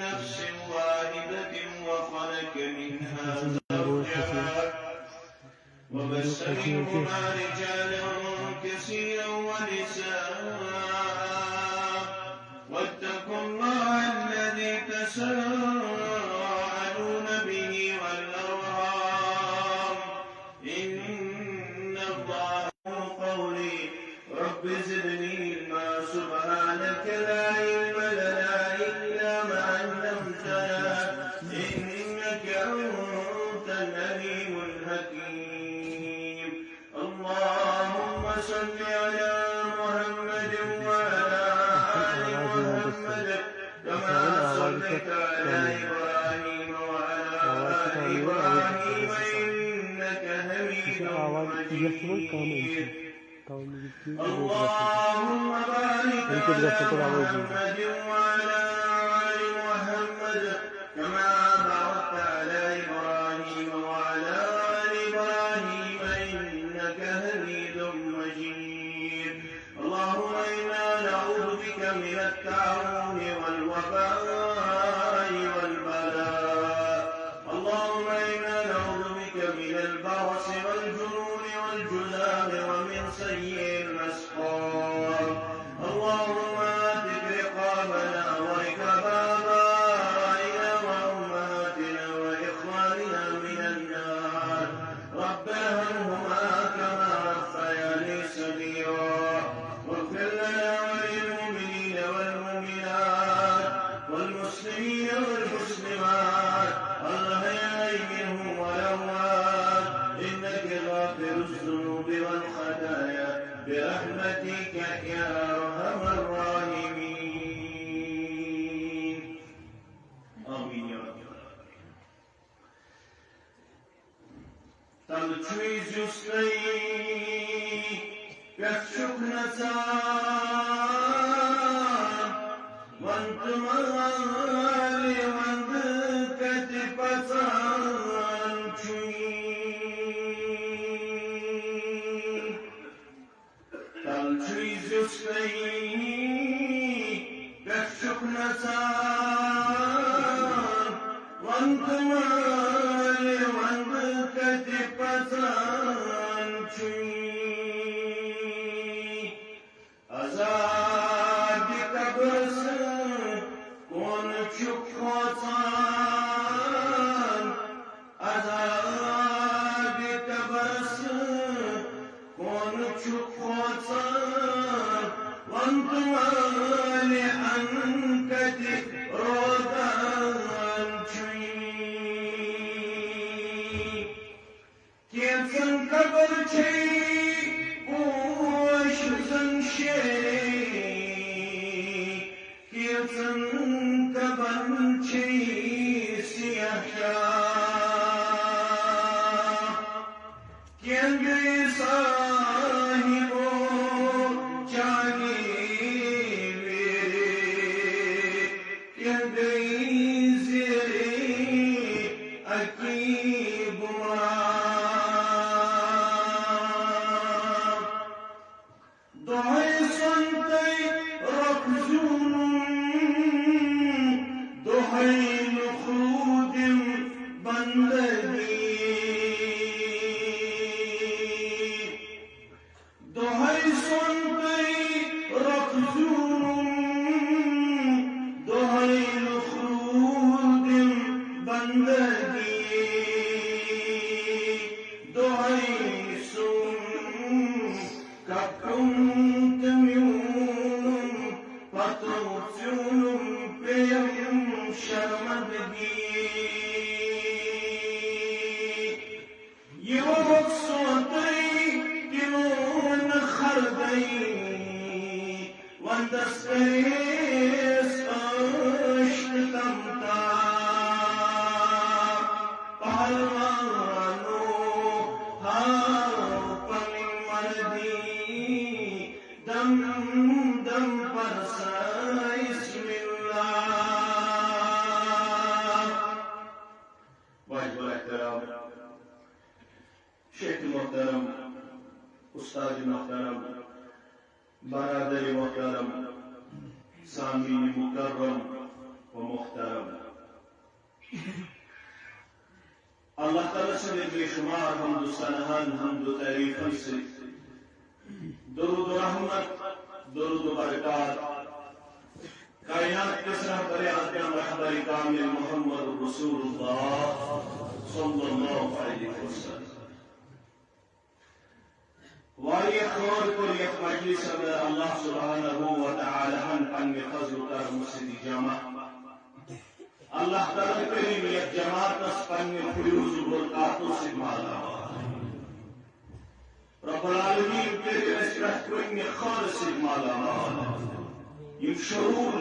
نفس واحدة وخلق منها زوجها وبث منهما رجالا كثيرا ونساء واتقوا الله الذي تساءلون به والأرحام إن الله قولي رب زدني علما سبحانك لا علم لنا إلا ما علمتنا إنك أنت العليم الحكيم اللهم صل على محمد وعلى آل محمد كما صليت على إبراهيم وعلى آل إبراهيم إنك حميد مجيد اللهم بارك على محمد وعلى آل محمد كما باركت على إبراهيم وعلى آل إبراهيم إنك حميد مجيد اللهم إنا نعوذ بك من التعاون والوباء والبلاء اللهم إنا نعوذ بك من البرص والجنون والجذام ومن سيء الأسقام اللهم آتك رقابنا ورقاب آبائنا وأمهاتنا وإخواننا من النار ربنا ارحمهما كما ربياني صغيرا واغفر لنا وللمؤمنين والمؤمنات والمسلمين والمسلمات الأحياء منهم والأموات إنك غافر الذنوب والخطايا برحمتك يا أرحم الراحمين آمين يا رب Talcui Justai Gafshuk Nazar Vantumali Vandukati Pazan Chui Talcui Justai Gafshuk Nazar Vantumali Vandukati Pazan Chui Azadi Kabrası Konuşuk Kozan Azadi Kabrası Konuşuk Kozan Vantumali Ankati Rodan Chui Kimsin kabul çey Uğaşızın şey Kimsin kabul çey Siyah şah Kendi sahip o cahili Kendi ziri akib Dohay sontay rakzunum Dohay nukhudim bandagi Dohay sontay rakzunum Dohay nukhudim bandagi Dohay sun كنت يوم فتوتيون بيم شرمد بي يوم صوتي كنون خردي واندسكيس اشتمتا بحلوانو هاوپن مردي دم دم پرسا اسم اللہ واجب الاحترام شیخ محترم استاد محترم برادر محترم سامعین مکرم و محترم سے بے شمار حمد و ثناء حمد و تعریفوں سے درود و رحمت درود و برکات کائنات کے رہبر اعظم رہبر کامل محمد رسول اللہ صلی اللہ علیہ وسلم واری خور کلیت مجلس اللہ سبحانہ وتعالی پن فضل کرم سے جمع اللہ تعالی کریم یک جماعت اس پن فیوز و برکاتوں سے مالا رب العالمین کے رحمت کریم خالص مالا یہ شعور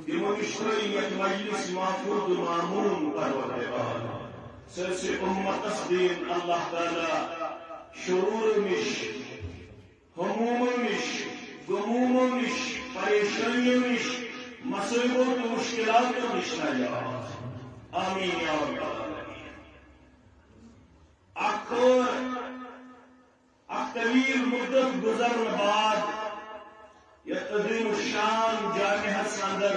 یہ مشکل یک مجلس محفوظ و معمون پروردگار سلسل امت دین اللہ تعالی شعور مش هموم مش غموم مش پریشانی مش مصیبت و مشکلات مش نجات آمین یا رب العالمین طویل مدت گزرن بعد یہ عظیم الشان جامعہ اندر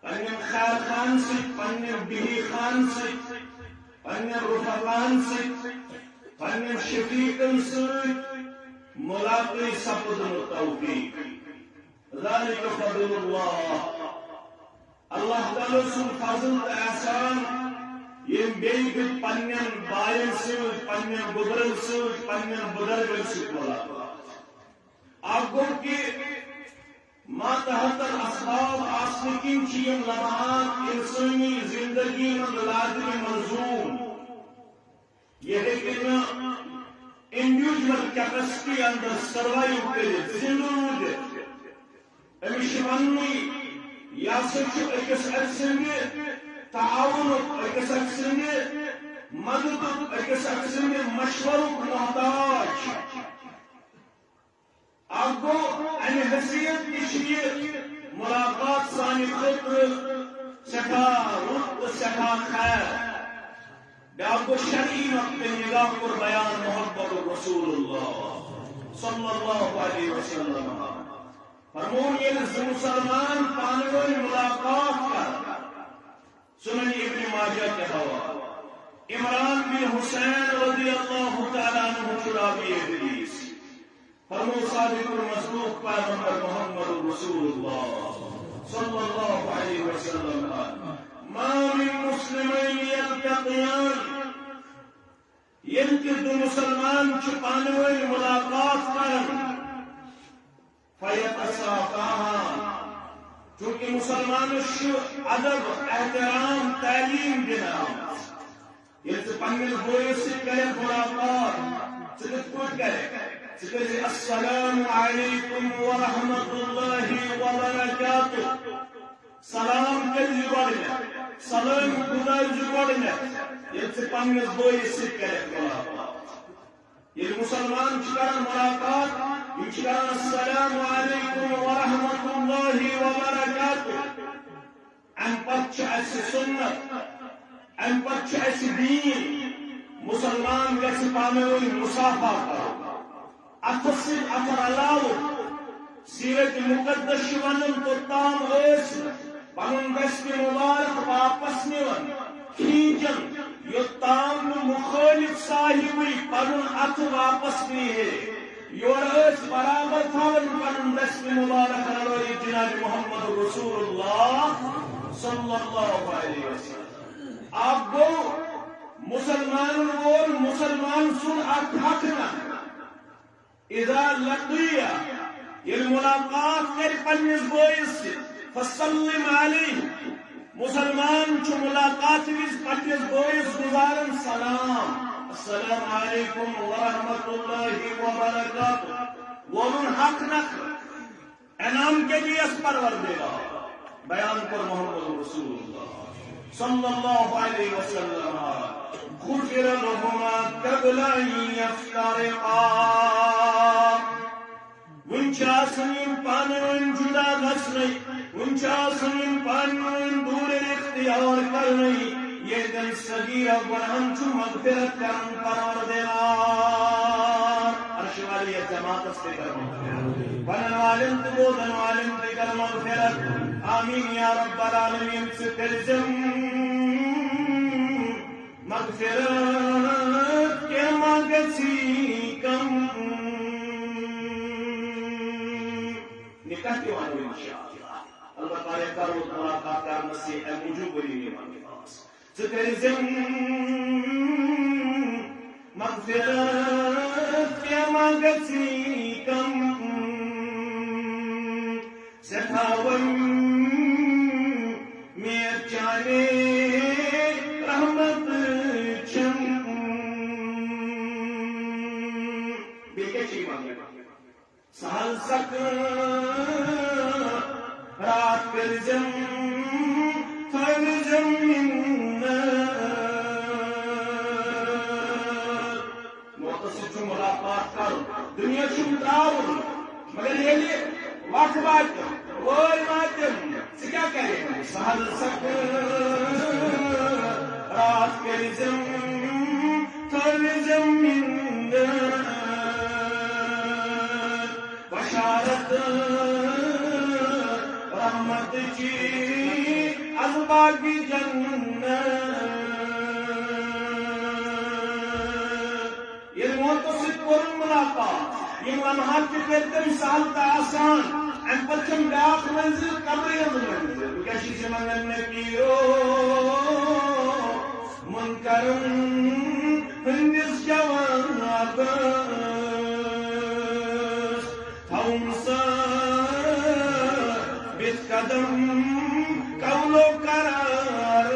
پنن خیر خان سے پنن بہی خان سے پنن رفقان سے پنن شفیقن سے ملاقی سپدن توفیق ذالک فضل اللہ تعالی سن فضل احسان یہ بیگ پنن بائن سے پنن بزرگ سے پنن بزرگ سے ملاقات آپ کو کہ ما تحت الاسباب آسنکین چیم لمحات انسانی زندگی میں لازمی منظوم یہ ہے کہ انڈیویجول کیپیسٹی اندر سروائیو کے لیے زندگی دے امیش ونی یا سچ اکس اکسنگے تعاون اکس اکسنگے مدد اکس اکسنگے مشورہ محتاج آپ کو ان حیثیت کی ملاقات سانی خطر سکھا رخ سکھا خیر آپ کو شرعی وقت نگاہ پر بیان محمد رسول اللہ صلی اللہ علیہ وسلم فرمون یہ مسلمان پانوی ملاقات کر سنن ابن ماجہ کے حوالے عمران بن حسین رضی اللہ تعالیٰ عنہ شرابی حدیث فرمو صادق المصدوق پیغمبر محمد رسول اللہ صلی اللہ علیہ وسلم ما من مسلمین یلتقیان یلکی دو مسلمان چھپانوی ملاقات کرن فیتصافاہاں چونکہ مسلمان ادب احترام تعلیم دینا یہ سے پنگل ہوئے سے کرے ملاقات صدق کوئی کرے السلام علیکم ورحمت اللہ وبرکاتہ سلام کل جوڑنے سلام خدا جوڑنے یہ سے پنگل ہوئے سے کرے ملاقات یہ مسلمان چکران ملاقات یہ چکران السلام علیکم ورحمت اللہ وبرکاتہ ان پچھ ایسی سنت ان پچھ ایسی دین مسلمان جیسے پانے ہوئی مسافہ کرو اتسل اتر علاو سیرت مقدس شوانم تو تام ایس پانن دست مبارک واپس نیون کھینچن یہ تام مخالف صاحبی پانن ات واپس نہیں ہے یور ایس برابر تھاون پانن دست مبارک علاوی جناب محمد رسول اللہ صلی اللہ علیہ وسلم آپ کو مسلمان اور مسلمان سن حقنا اذا لقیا یہ ملاقات کر پنیز بوئیس فسلم علیہ مسلمان چو ملاقات ویز پنیز بوئیس گزارن سلام السلام علیکم ورحمت اللہ وبرکاتہ ومن حق نکر انعام کے لیے اس پروردگار بیان پر محمد رسول اللہ صلی اللہ علیہ وسلم غفر لهما قبل ان يفترقا ونچاسن پانون جدا گھسنی ونچاسن پانون دور اختیار کرنی یہ دل صغیر ورہم چو مغفرت کرن پروردگار عرش والی جماعت اس کے کرم ونن والم تبودن والم تکر مغفرت آمین یا رب العالمین سے تلزم مغفرت صاف کرنے سے موجود بری ذکر مغفرت کیا مانگتی کم سکھاون میر چانے رحمت چم بیکے چی مانگے سہل سک رات کر جم تھر زمین مختصر ملاقات کرو دنیا چھو تراؤ مگر یہ لیے وقت بات وہی ماتم سے کیا کرے سہل سک رات کر جم تھر زمین بشارت رحمت کی ازباغ جنت یہ متصل قرن ملاقات یہ لمحات کے کرتم سال کا آسان ان پچھم بیاق منزل قبری منزل کشی سے منگل نکیو منکرن ہندس جوان آباس تھونسا بیت قدم قولو قرار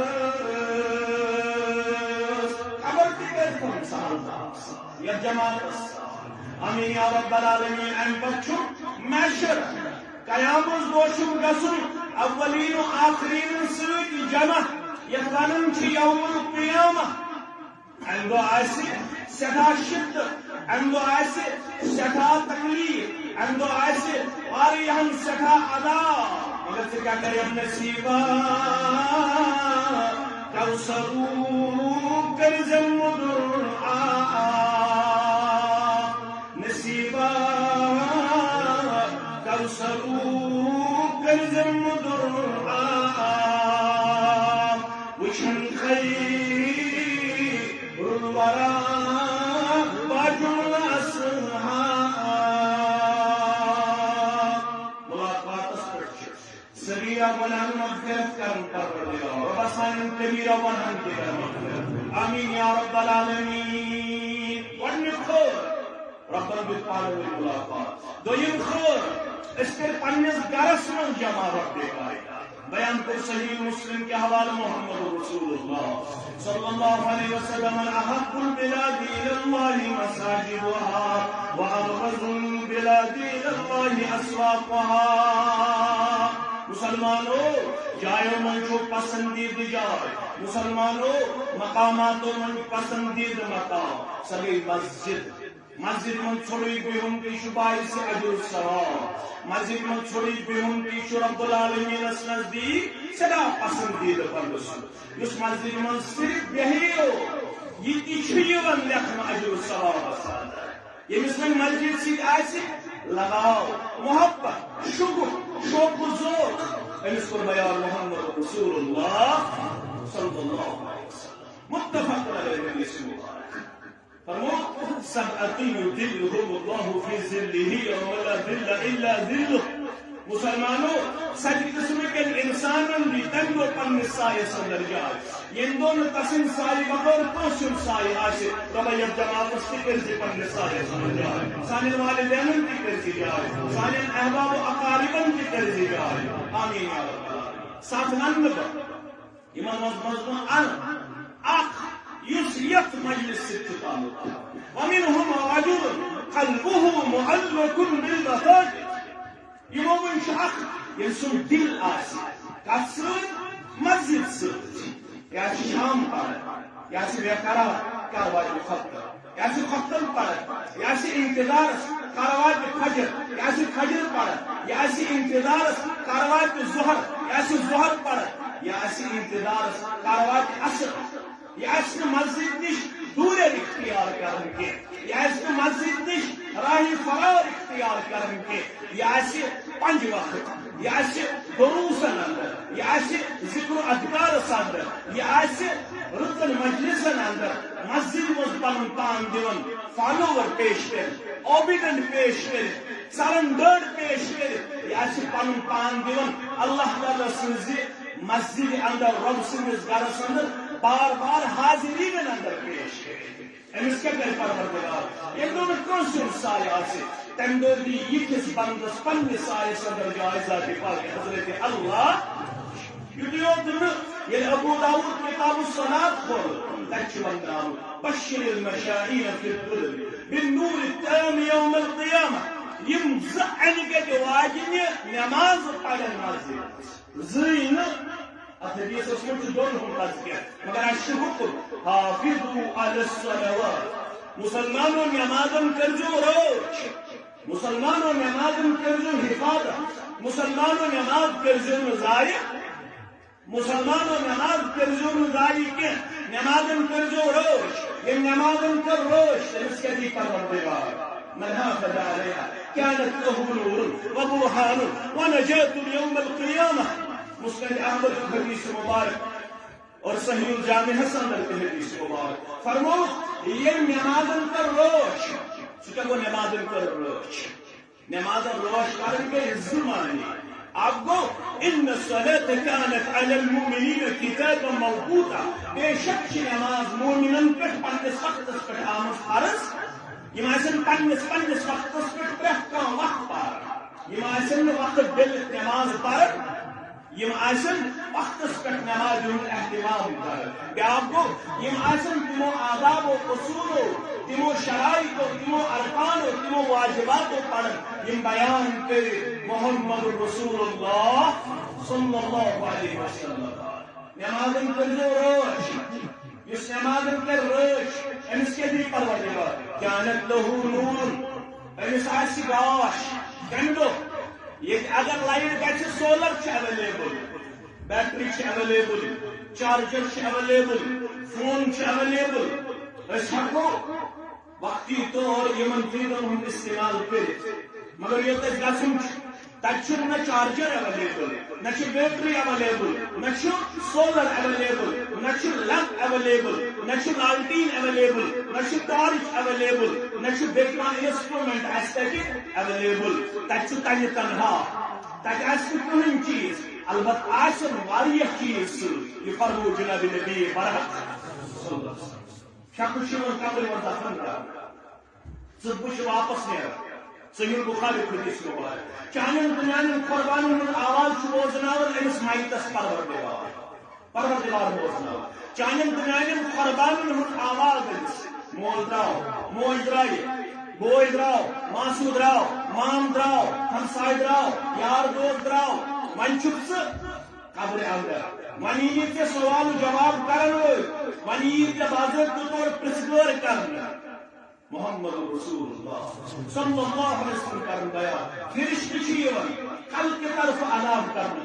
خبر کی کرتم سال کا آسان یا جماعت آمین یا رب العالمین ان بچو محشر قیامت دوشم گسن اولین و آخرین سویت جمع یخوانن چی یوم القیامہ اندو آسی سٹھا شدت اندو آسی سٹھا تکلیف اندو آسی واریہن سٹھا عذاب مگر سے کیا کرے نصیبہ کوثرو کرزم درعا نصیبہ کوثرو کرزم درعا وچھن خیر الورا باجم اصحاب ملاقات اسپرچ سریعہ بنان مغفرت کرن پروردگار رب سائن کبیرہ بنان مغفرت آمین یا رب العالمین ونک خور ربنا بالقال والملاقات دویم خور اس پر پنیز گرس من جمع رب کائنات بیان پر صحیح مسلم کے حوالہ محمد رسول اللہ صلی اللہ علیہ وسلم احب البلاد الى اللہ مساجدها وابغض البلاد الى اللہ اسواقها مسلمانوں جایوں من جو پسندید جائے مسلمانوں مقاماتوں من پسندید مقام سبھی مسجد من چھوڑی بیہم کی شبائی سے عجر ثواب مسجد من چھوڑی بیہم کی رب العالمین اس نزدیک سدا پسندید پردسو اس مسجد من صرف یہی ہو یہ تیچھیون لکھن عجر ثواب یہ مثل مسجد سید آئیسی لگاؤ محبت شوق و ذوق اس پر بیان محمد رسول اللہ صلی اللہ علیہ وسلم متفق علیہ وسلم فرمو سبعتی یذلہم اللہ فی ذلہ ولا ذل الا ذلہ مسلمانوں سچ قسم کے انسانن بھی تنگو پن سائے سندر جائے یہ دونوں قسم سائے بغیر پوشن سائے آشے ربیت جماعت اس کی کرزی پن سائے سندر جائے سانین والدین کی کرزی جائے سانین احباب و اقاربن کی کرزی جائے آمین یا رب ساتھ ننبا امام مضمون اخ يسيط مجلس التطالب ومنهم رجل قلبه معلق بالمساجد يوم شخص يسوع دل آسي كسر مسجد سر يا شام پر يا سي بكرا كروات الخطر يا سي خطر پر يا سي انتظار كروات الفجر يا سي فجر پر يا سي انتظار كروات الظهر يا سي الظهر پر يا سي انتظار كروات العصر یہ مسجد نش دور اختیار کرن کے یہ مسجد نش راہ فرار اختیار کرن کے یہ پنج وقت یہ دروسن اندر یہ ذکر و اذکار اندر یہ رتن مجلسن اندر مسجد مز پن پان دون فالوور پیش کر اوبیڈنٹ پیش کر سرنڈرڈ پیش کر یہ پن پان دون اللہ تعالی سن مسجد اندر رب سندس گرس اندر بار بار حاضرین اندر پیش امس کیا کر پروردگار یہ دونوں کون سے سائے آسے تم دو دی یکس بندس پنہ سائے اندر جائزہ دی پاک حضرت اللہ یدیو دن یہ ابو داؤد کتاب الصلاة کھول تچ ونام بشر المشاہین فی الظلم بالنور التام یوم القیامہ یم زعن کے واجن نماز پڑھن مسجد زین حدیث اس میں دون ہم پاس کیا مگر اشی حکم حافظوا علی الصلوات مسلمانوں نمازن کرجو روچ مسلمانوں نمازن کرجو حفاظت مسلمانوں نماز کرجو ضائع مسلمانوں نماز کرجو ضائع کے نمازن کرجو روچ یہ نمازن کر روچ اس کے دی پروردگار من حافظ عليها كانت له نور وبرهان ونجاة يوم القيامة مسند احمد حدیث مبارک اور صحیح الجامع حسن کے حدیث مبارک فرمو یہ نمازن کر روش سکہ وہ نمازن کر روش نمازن روش کرن کے زمانی آپ کو ان الصلاة كانت على المؤمنين كتابا موقوتا بے شک نماز مومنن پر پنس وقت پر آمد فرض یہ آسن پنس وقت پر پرہ کان وقت پر یہ آسن وقت بل نماز پر یم آسن وقت پر نماز اہتمام کر آپ کو یم آسن تمو آداب و اصول تمو شرائط و تمو ارکان و تمو واجبات و پڑھ یم بیان کر محمد رسول اللہ صلی اللہ علیہ وسلم نمازن کر روش اس نمازن کر روش امس کے دی پروردگار کانت لہو نور امس آسی گاش کندو یہ اگر لائٹ گھر solar available battery available charger available phone available اس ہکو وقتی طور یمن چیزن ہم استعمال کریں مگر یہ گھن تک نہ چارجر اویلیبل نہ بیٹری اویلیبل نہ سولر اویلیبل نہ لیمپ اویلیبل نہ لالٹین اویلیبل نہ ٹارچ اویلیبل نہ بیٹری انسٹرومنٹ اویلیبل تک تنہ تنہا تک کہین چیز البتہ آسن واریہ چیز یہ فرمو جناب نبی برحق صلی اللہ علیہ وسلم شخص قبر و دفن کر بچ واپس نیرا صحیح البخاری حدیث مبارک چانن دنیان قربانن من آواز بوزناور امس مائتس پروردگار بوزناور چانن دنیان قربانن من آواز امس مول دراو موج درائی بوئی دراو ماسو دراو مام دراو ہمسائے دراو یار دوست دراو من چھپس قبر اندر من یہ سوال جواب کرن من یہ باضابطہ طور پرسگور کرن محمد رسول اللہ صلی اللہ علیہ وسلم کرن بیان فرشت چیون قل کی طرف عذاب کرن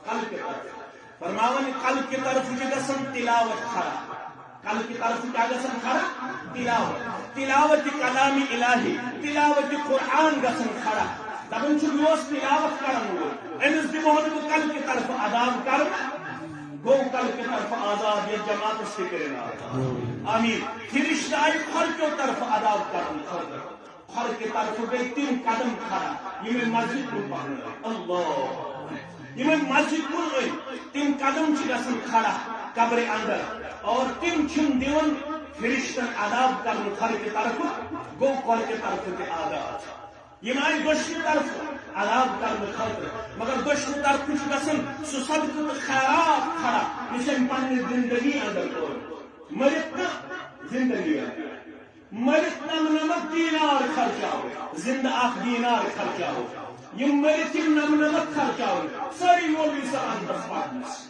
قل کی طرف فرماون قل کی طرف جگسن تلاوت خرا قل کی طرف جگسن خرا تلاوت کلام الہی تلاوت قرآن گسن خرا دبن چھ تلاوت کرن امس دمہن قل کی طرف عذاب کرن گو کل کی طرف آزاد یہ جماعت اس کے کرنا آمین فرشت آئی خر کی طرف عذاب کرن خر کی طرف گئی 3 قدم کھڑا یہ میں مسجد کو پڑھنا اللہ یہ میں مسجد کو 3 قدم چھ کھڑا قبر اندر اور 3 چھن دیون فرشتن عذاب کرن خر کی طرف گو خر کی طرف کے آزاد یہ مائی دوشنی طرف عذاب کرن خلق مگر دوشنی طرف کچھ گسن سو صدق خیرات کھڑا نشن پنی زندگی اندر کر مرتنا زندگی اندر مرتنا نمک دینار خرچاو زندہ آخ دینار خرچاو یہ مرتن نمک خرچاو ساری مولوی سب اندر پاکنس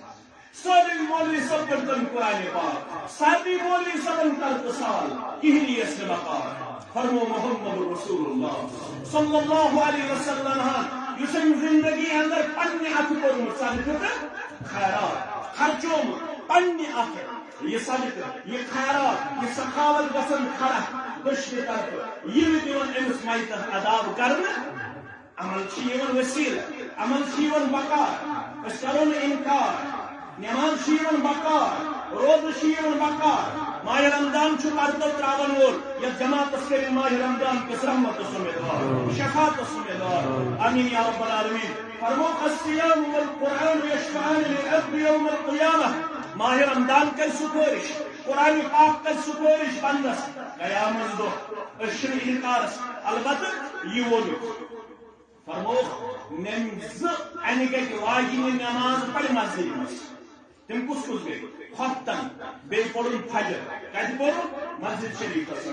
ساری مولوی سب کرتن قرآن پاک ساری مولوی سب انتر قصال کہنی اس مقام فرمو محمد رسول اللہ صلی اللہ علیہ وسلم یسن زندگی اندر پنی اتھ کرم صدقہ خیرات خرچوم پنی اتھ یہ صدقہ یہ خیرات یہ سخاوت گسن کھڑا دوشنی طرف یہ دیون امس مائتس عذاب کرنا عمل چیون وسیلہ عمل چیون بقار اس کرون انکار نماز چیون بقار روز شیون بقار ماہ رمضان چھو پردو تراون وول یا جماعت اسکری ماہ رمضان کس رحمت سمیدوار شفاعت سمیدوار آمین یا رب العالمین فرموك الصيام والقرآن يشفعان للعبد يوم القيامة ماہ رمضان کر سپورش قرآن پاک کر سپورش بندس قیامت دو اشر انکارس البتہ یہ ونو فرموک نمز انگت واجب نماز پڑھ مسجد مس تم کس گئی خفتن بے پڑھن فجر کت پڑھ مسجد شریف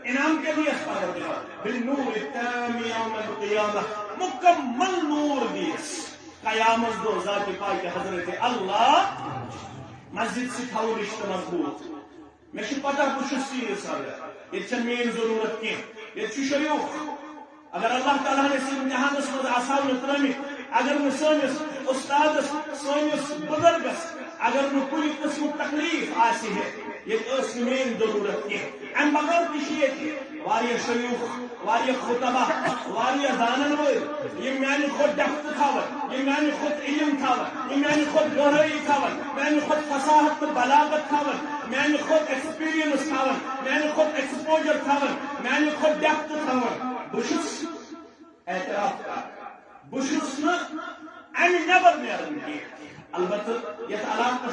انعام کے لیے پروردگار بالنور التام یوم القیامہ مکمل نور دیس قیامت دو ذات پاک حضرت اللہ مسجد سے تھو رشتہ مضبوط میں پتہ بچ سیر سر یہ مین ضرورت کی یہ شیوخ اگر اللہ تعالیٰ نے امتحانس مز آسان ترمت اگر نہ سنس استادس سنس بزرگس اگر نہ کل قسم تکلیف آسہ یہ مین ضرورت کی ام بغیر تھی شیوخ خطبہ زانن ول یہ میانہ کھت ڈفت تھون یہ میانہ کھت علم تھون یہ میانہ کھت گہرائی تھون میانہ کھت فصاحت تو بلاغت تھون میانہ کھت ایکسپیرینس تھون میانہ کھت ایکسپوجر تھون میانہ کھت ڈفت تھون بشس اعتراف بشس نا ام نبر نیرن کی البتہ یت علاقہ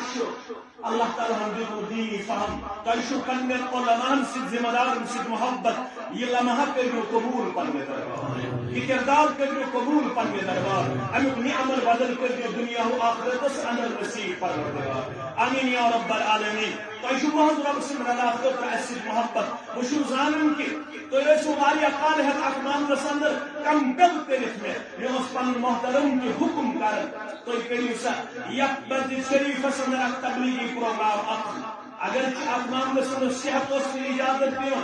اللہ تعالیٰ ہم دیو دینی فہم تیشو پنن علماء سے ذمہ دار سے محبت یہ لمحہ کرو قبول پننے دربار یہ کردار کرو قبول پننے دربار امیک نعمل بدل کرو دنیا و آخرت اندر نصیب پروردگار آمین یا رب العالمین تیشو محمد رب سے اللہ خطر اسد محبت وشو زانن کی تو ایسو واریا قالحت اقنام رسندر کم بل کرت میں اس پن محترم کی حکم کرن تو کریو سا یک مسجد شریف سندر اک تبلیغی پروگرام اگر اقنام رسندر صحت اس کی اجازت دیو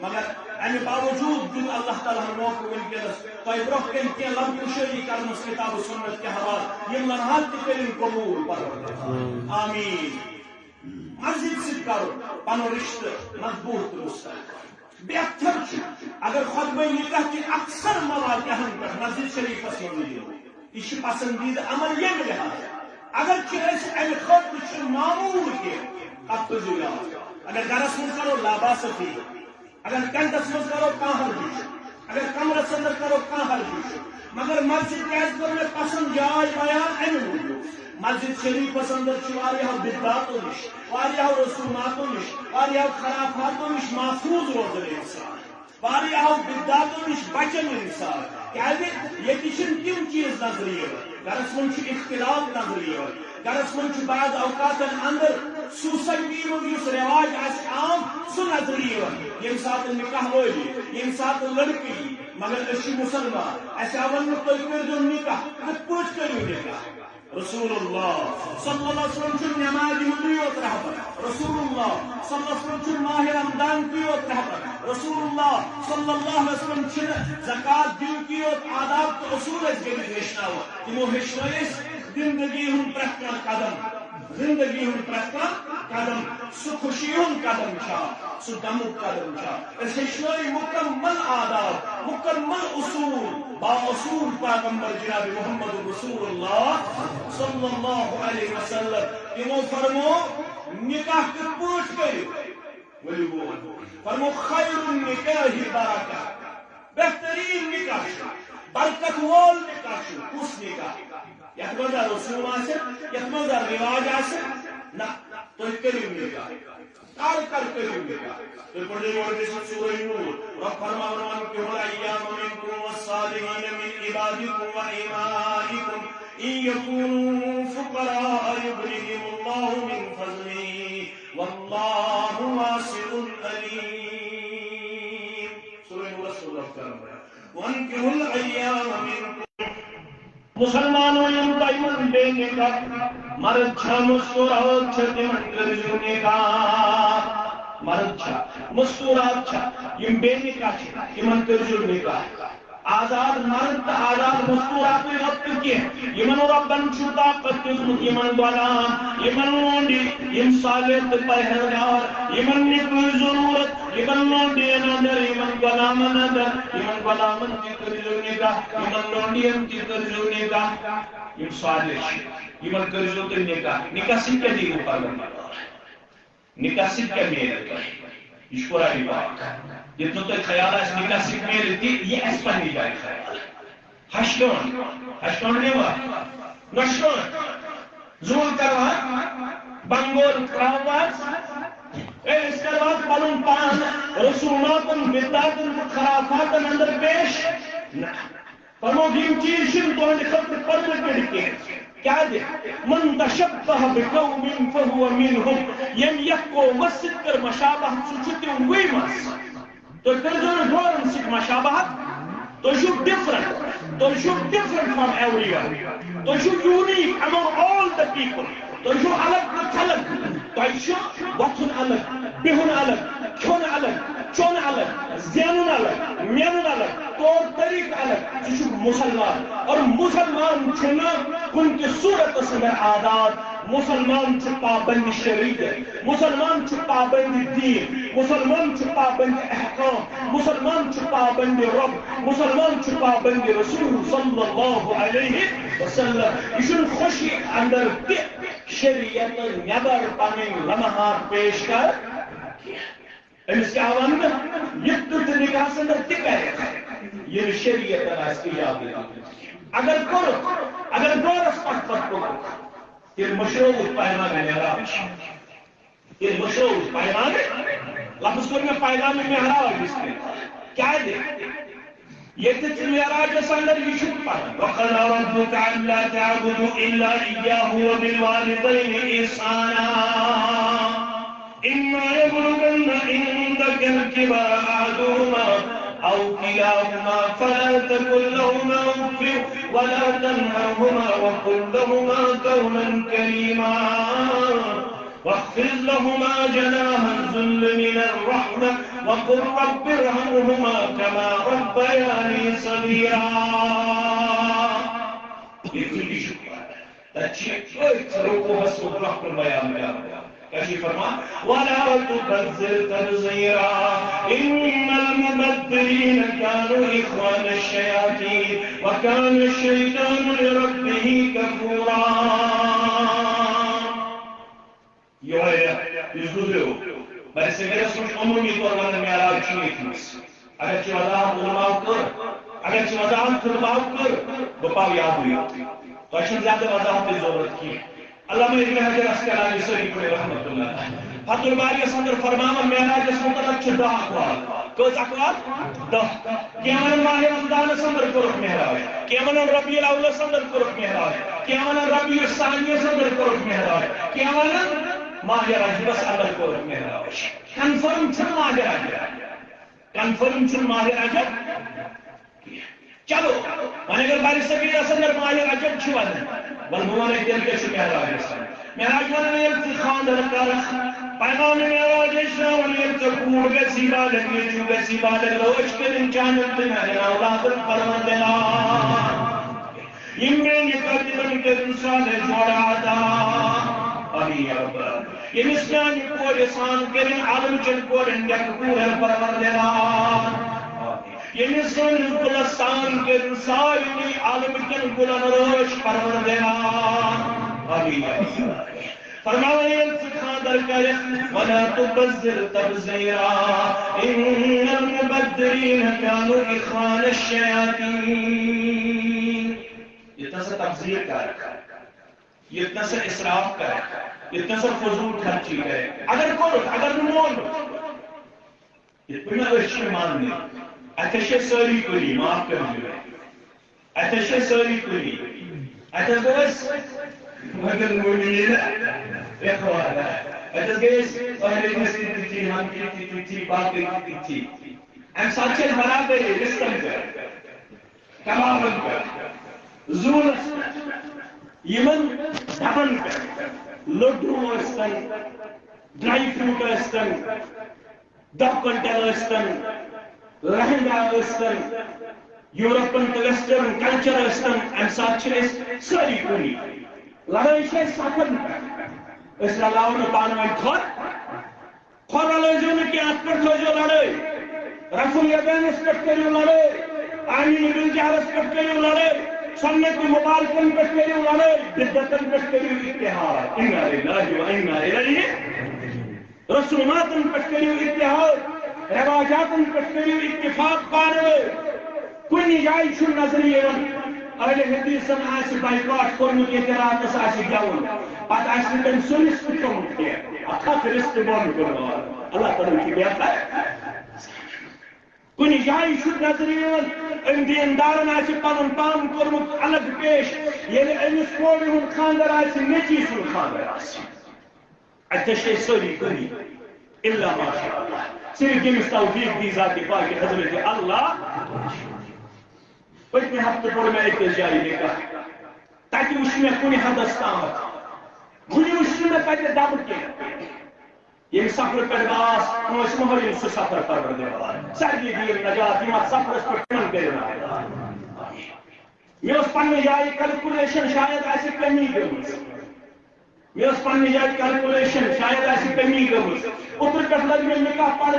مگر ان باوجود جو اللہ تعالیٰ موقع ونکس تو برخ کن کی لب شری کرن اس کتاب و سنت کے حوال یہ لمحات کرن قبول پروردگار آمین مسجد سے کرو پنو رشتہ مضبوط مستقبل بہتر اگر خطبہ نکاح کی اکثر مواقع پر مسجد شریف یہ پسندیدہ عمل یہ لحاظ اگر ام خطبہ معمول کے اگر گرس من کرو لاباس فی اگر کنٹس من کرو کہاں حل اگر کمرس اندر کرو کہاں حل مگر مسجد کیس کرنے پسند جائے بیان ام موجود مسجد شریف اندر واریاہ بدعاتو نش واریاہ رسوماتو نش واریاہ خرافاتو نش محفوظ روزن انسان واریاہ بدعاتو نش بچن انسان کیازِ ییٚتہِ چھِنہٕ تِم چیٖز نظرِ یِوان گرس منٛز چھُ اختلاف نظرِ یِوان گرس منٛز چھُ بعض اوقاتن اندر سوسائٹی منٛز یُس رواج آسہِ عام سُہ نظرِ یِوان ییٚمہِ ساتہٕ نکاح وٲلی ییٚمہِ ساتہٕ لڑکہٕ یی مگر أسۍ چھِ مُسلمان اَسہِ آو وننہٕ تُہۍ کٔرۍزیو نکاح کِتھ پٲٹھۍ کٔرِو نکاح رسول اللہ صلی اللہ علیہ وسلم چھُ نمازِ ہُنٛدُے یوت رہبر رسول اللہ صلی اللہ علیہ وسلم چھُ ماہ رمضان کی یوت رہبر رسول اللہ صلی اللہ علیہ وسلم چھُ زکات دِنہٕ کی یوت آداب تہٕ اصوٗل اَسہِ گٔمٕتۍ ہیٚچھناوان تِمو ہیٚچھنٲے أسۍ زندگی ہُنٛد پرٛٮ۪تھ کانٛہہ قدم زندگی ہُنٛد پرٛٮ۪تھ کانٛہہ قدم سُہ خوشی ہُنٛد قدم چھا سُہ غمُک قدم چھا أسۍ ہیٚچھنٲے مکمل آداب مکمل اصوٗل با اصول پیغمبر جناب محمد رسول اللہ صلی اللہ علیہ وسلم تمو فرمو نکاح کِتھ پٲٹھۍ کٔرِو ؤلِو بول فرمو خیر النکاح برکہ بہترین نکاح برکت وول نکاح کس نکاح یتھ منٛز رسوم آسہِ یتھ منٛز رواج آسہِ نہ تُہۍ کٔرِو نکاح کر کٔرِو نکاح تُہۍ پٔرِو گۄڈٕ سورہ نور رب فرماوان وانکحوا الایام منکم والصالحین من عبادکم وإمائکم ان یکونوا فقراء یغنیہم اللہ من فضلہ واللہ واسع علیم سورہ نور سورہ فرمایا وانکحوا الایام منکم مسلمانوں یم تیمن بے نکاح مرد چھا مستورات چھا تمن کٔرزیو نکاح مرد چھا مستورات چھا یم بے نکاح چھا تمن کٔرزیو نکاح آزاد مرد تا آزاد مستورات وقت کی یمن ربن چھو طاقت دِژمٕژ یمن غلام یمن لونڈی یم صالح تہٕ پرہیزگار یمن نکلٕچ ضرورت یمن لونڈین اندر یمن غلامن اندر یمن غلامن تہِ کٔرزیو نکاح یمن لونڈین تہِ کٔرزیو نکاح یم صالح چھِ یمن کٔرزیو تُہۍ نکاح نکاح سۭتۍ کیٛاہ دِیِو پروردگار نکاح سۭتۍ کیٛاہ میلہِ تۄہہِ یہ چھُ قرآن پاک ییٚتہِ نہٕ تۄہہِ خیال آسہِ نکاح سۭتۍ میلہِ تہِ یہِ اَسہِ پننہِ جایہِ خیال ہشلون اشکانیوا نشکان زول کروا بنگول کراواز اس کرواز پلن پان رسوماتن بداتن خرافاتن اندر پیش فرمود یم چیز شن تو ہند خطر پرمت پڑھتے کیا دے من تشبہ بقوم فهو منهم یم یکو مسد کر مشابہ سچتے ہوئی مس تو کرزن دورن سک مشابہ تو شو different from everyone تو شو unique among all the people تو شو الگ تھلگ تو شو وطن الگ بہن الگ کھون الگ چون الگ زینن الگ مینن الگ طور طریق الگ یہ مسلمان اور مسلمان چھنا کن کی صورت سے عادات مسلمان چھ پابند شریعت مسلمان چھ پابند دین مسلمان چھ پابند احکام مسلمان چھ پابند رب مسلمان چھ پابند رسول صلی اللہ علیہ وسلم یہ خوشی اندر شریعت نبر پنن لمحات پیش کر امس کیا ون یہ تر نکاح اندر تکر یہ شریعت آس یاد اگر دورس پت پت یہ مشروع پیغام معراج یہ مشروع پیغام لفظ کر میں پیغام معراج اس میں کیا دے یہ معراج اندر یہ شک پڑا وقضى ربك الا تعبدوا الا اياه وبالوالدين احسانا اما يبلغن عندك الكبر احدهما أو كلاهما فلا تقل لهما أف ولا تنهرهما وقل لهما قولا كريما واخفض لهما جناح الذل من الرحمة وقل رب ارحمهما كما ربياني صغيرا. يكفي شكرا تشيك روحه بس وطلق البيان كشي فرمان ولا تبذر تبذيرا إن المبذرين كانوا إخوان الشياطين وكان الشيطان لربه كفورا. يا يزغلوا بس میرا سوچ عمومی طور پر معراج چیئے تھی اگر چی وضاحت علماء کر اگر چی وضاحت علماء کر بپاو یاد ہوئی تو اشن زیادہ وضاحت کی ضرورت کی. علامہ ابن حجر اسقلانی سری کو رحمۃ اللہ فتح الباری اندر فرمانا معراج اس متعلق چھ 10 اقوال کس اقوال 10 کیمن ماہ رمضان اندر کرک معراج کیمن ربیع الاول اندر کرک معراج کیمن ربیع الثانی اندر کرک معراج کیمن ماہ رجب اندر کرک معراج کنفرم چھ ماہ رجب کنفرم چھ ماہ رجب. چلو وہاں اگر باری صغیر اندر ماہ رجب چھ ون والموانے دل کے معراج معراج ونن یلت خاندر کر پیغام معراج شاول یلت کوڑ گسی بالن یہ گسی بالن لوچ کرن جانت نہ اولاد پروردگار یمن یقدم کرن صالح جوڑا دا ابھی رب یہ مسکان کو لسان کرن عالم چن کو رنگ کو پروردگار یہ مسکان گلستان کرن ساری عالم چن گلن روش پروردگار ابھی فرمایا خاندر کرے ولا تبذر تبذیرا ان المبذرین كانوا اخوان الشیاطین. اتنا سا تبذیر کر اتنا سا اسراف کر اتنا سا فضول خرچی کرے اگر کرو اگر مول اتنا اشی ماننے اتشے ساری کلی معاف کر دیو اتشے ساری کلی اتش گوس مگر مومنین اخوانا اتش گوس اہل مسجد تھی ہم کی تھی باقی کی تھی ہم ساتھ برابر رستم کر کمامن کر زور یمن دپن کر لڈو استن ڈرائی فروٹ استن 10 کنٹل استن لہنگا استن یورپن ویسٹرن کلچر استن ام ساتھ ساری کلی لڑائی سفن اس رلاؤ پانوی کھر لوزو نا کہ ات پہ تھو لڑائی رفل یدینس پہ کرو لڑائی آمین بالجہرس پہ کرو لڑائی سنت مبارکن پہ کرو لڑائی بدتن پہ کرو اتحاد انا للہ و انا الیہ رسوماتن پہ کرو اتحاد رواجاتن پہ کرو اتفاق پانوی کنی جائے چھو نظر یہ اہل حدیثن آسی بائیکاٹ کورمت اعتراض آسی گیون پتہ آسی تم سنس کھومت کی اتھ رست بند کرنوار اللہ تعالیٰ کی بہتر کنی جائے نظرین ام دیندارن آسی پنن پان کورمت الگ پیش یعنی امس کور ہند خاندر آسی نیچی سن خاندر آسی اتشے سوری کنی الا ماشاء اللہ صرف یمس توفیق دی ذات پاک حضرت اللہ پتمہ ہفتہ پور میں ایک جائے نکاح تاکہ وچ میں کنی حدس تامت وچ میں پتہ دب کی یہ سفر پر باس اس مہرین سے سفر پر بردے سردی دیر نجات یہ سفر اس پر کن کرنا میں اس پنہ جائے کیلکولیشن شاید ایسی کمی گمس میں اس پنہ جائے کیلکولیشن شاید ایسی کمی گمس اتر پہ لگ میں نکاح پڑھ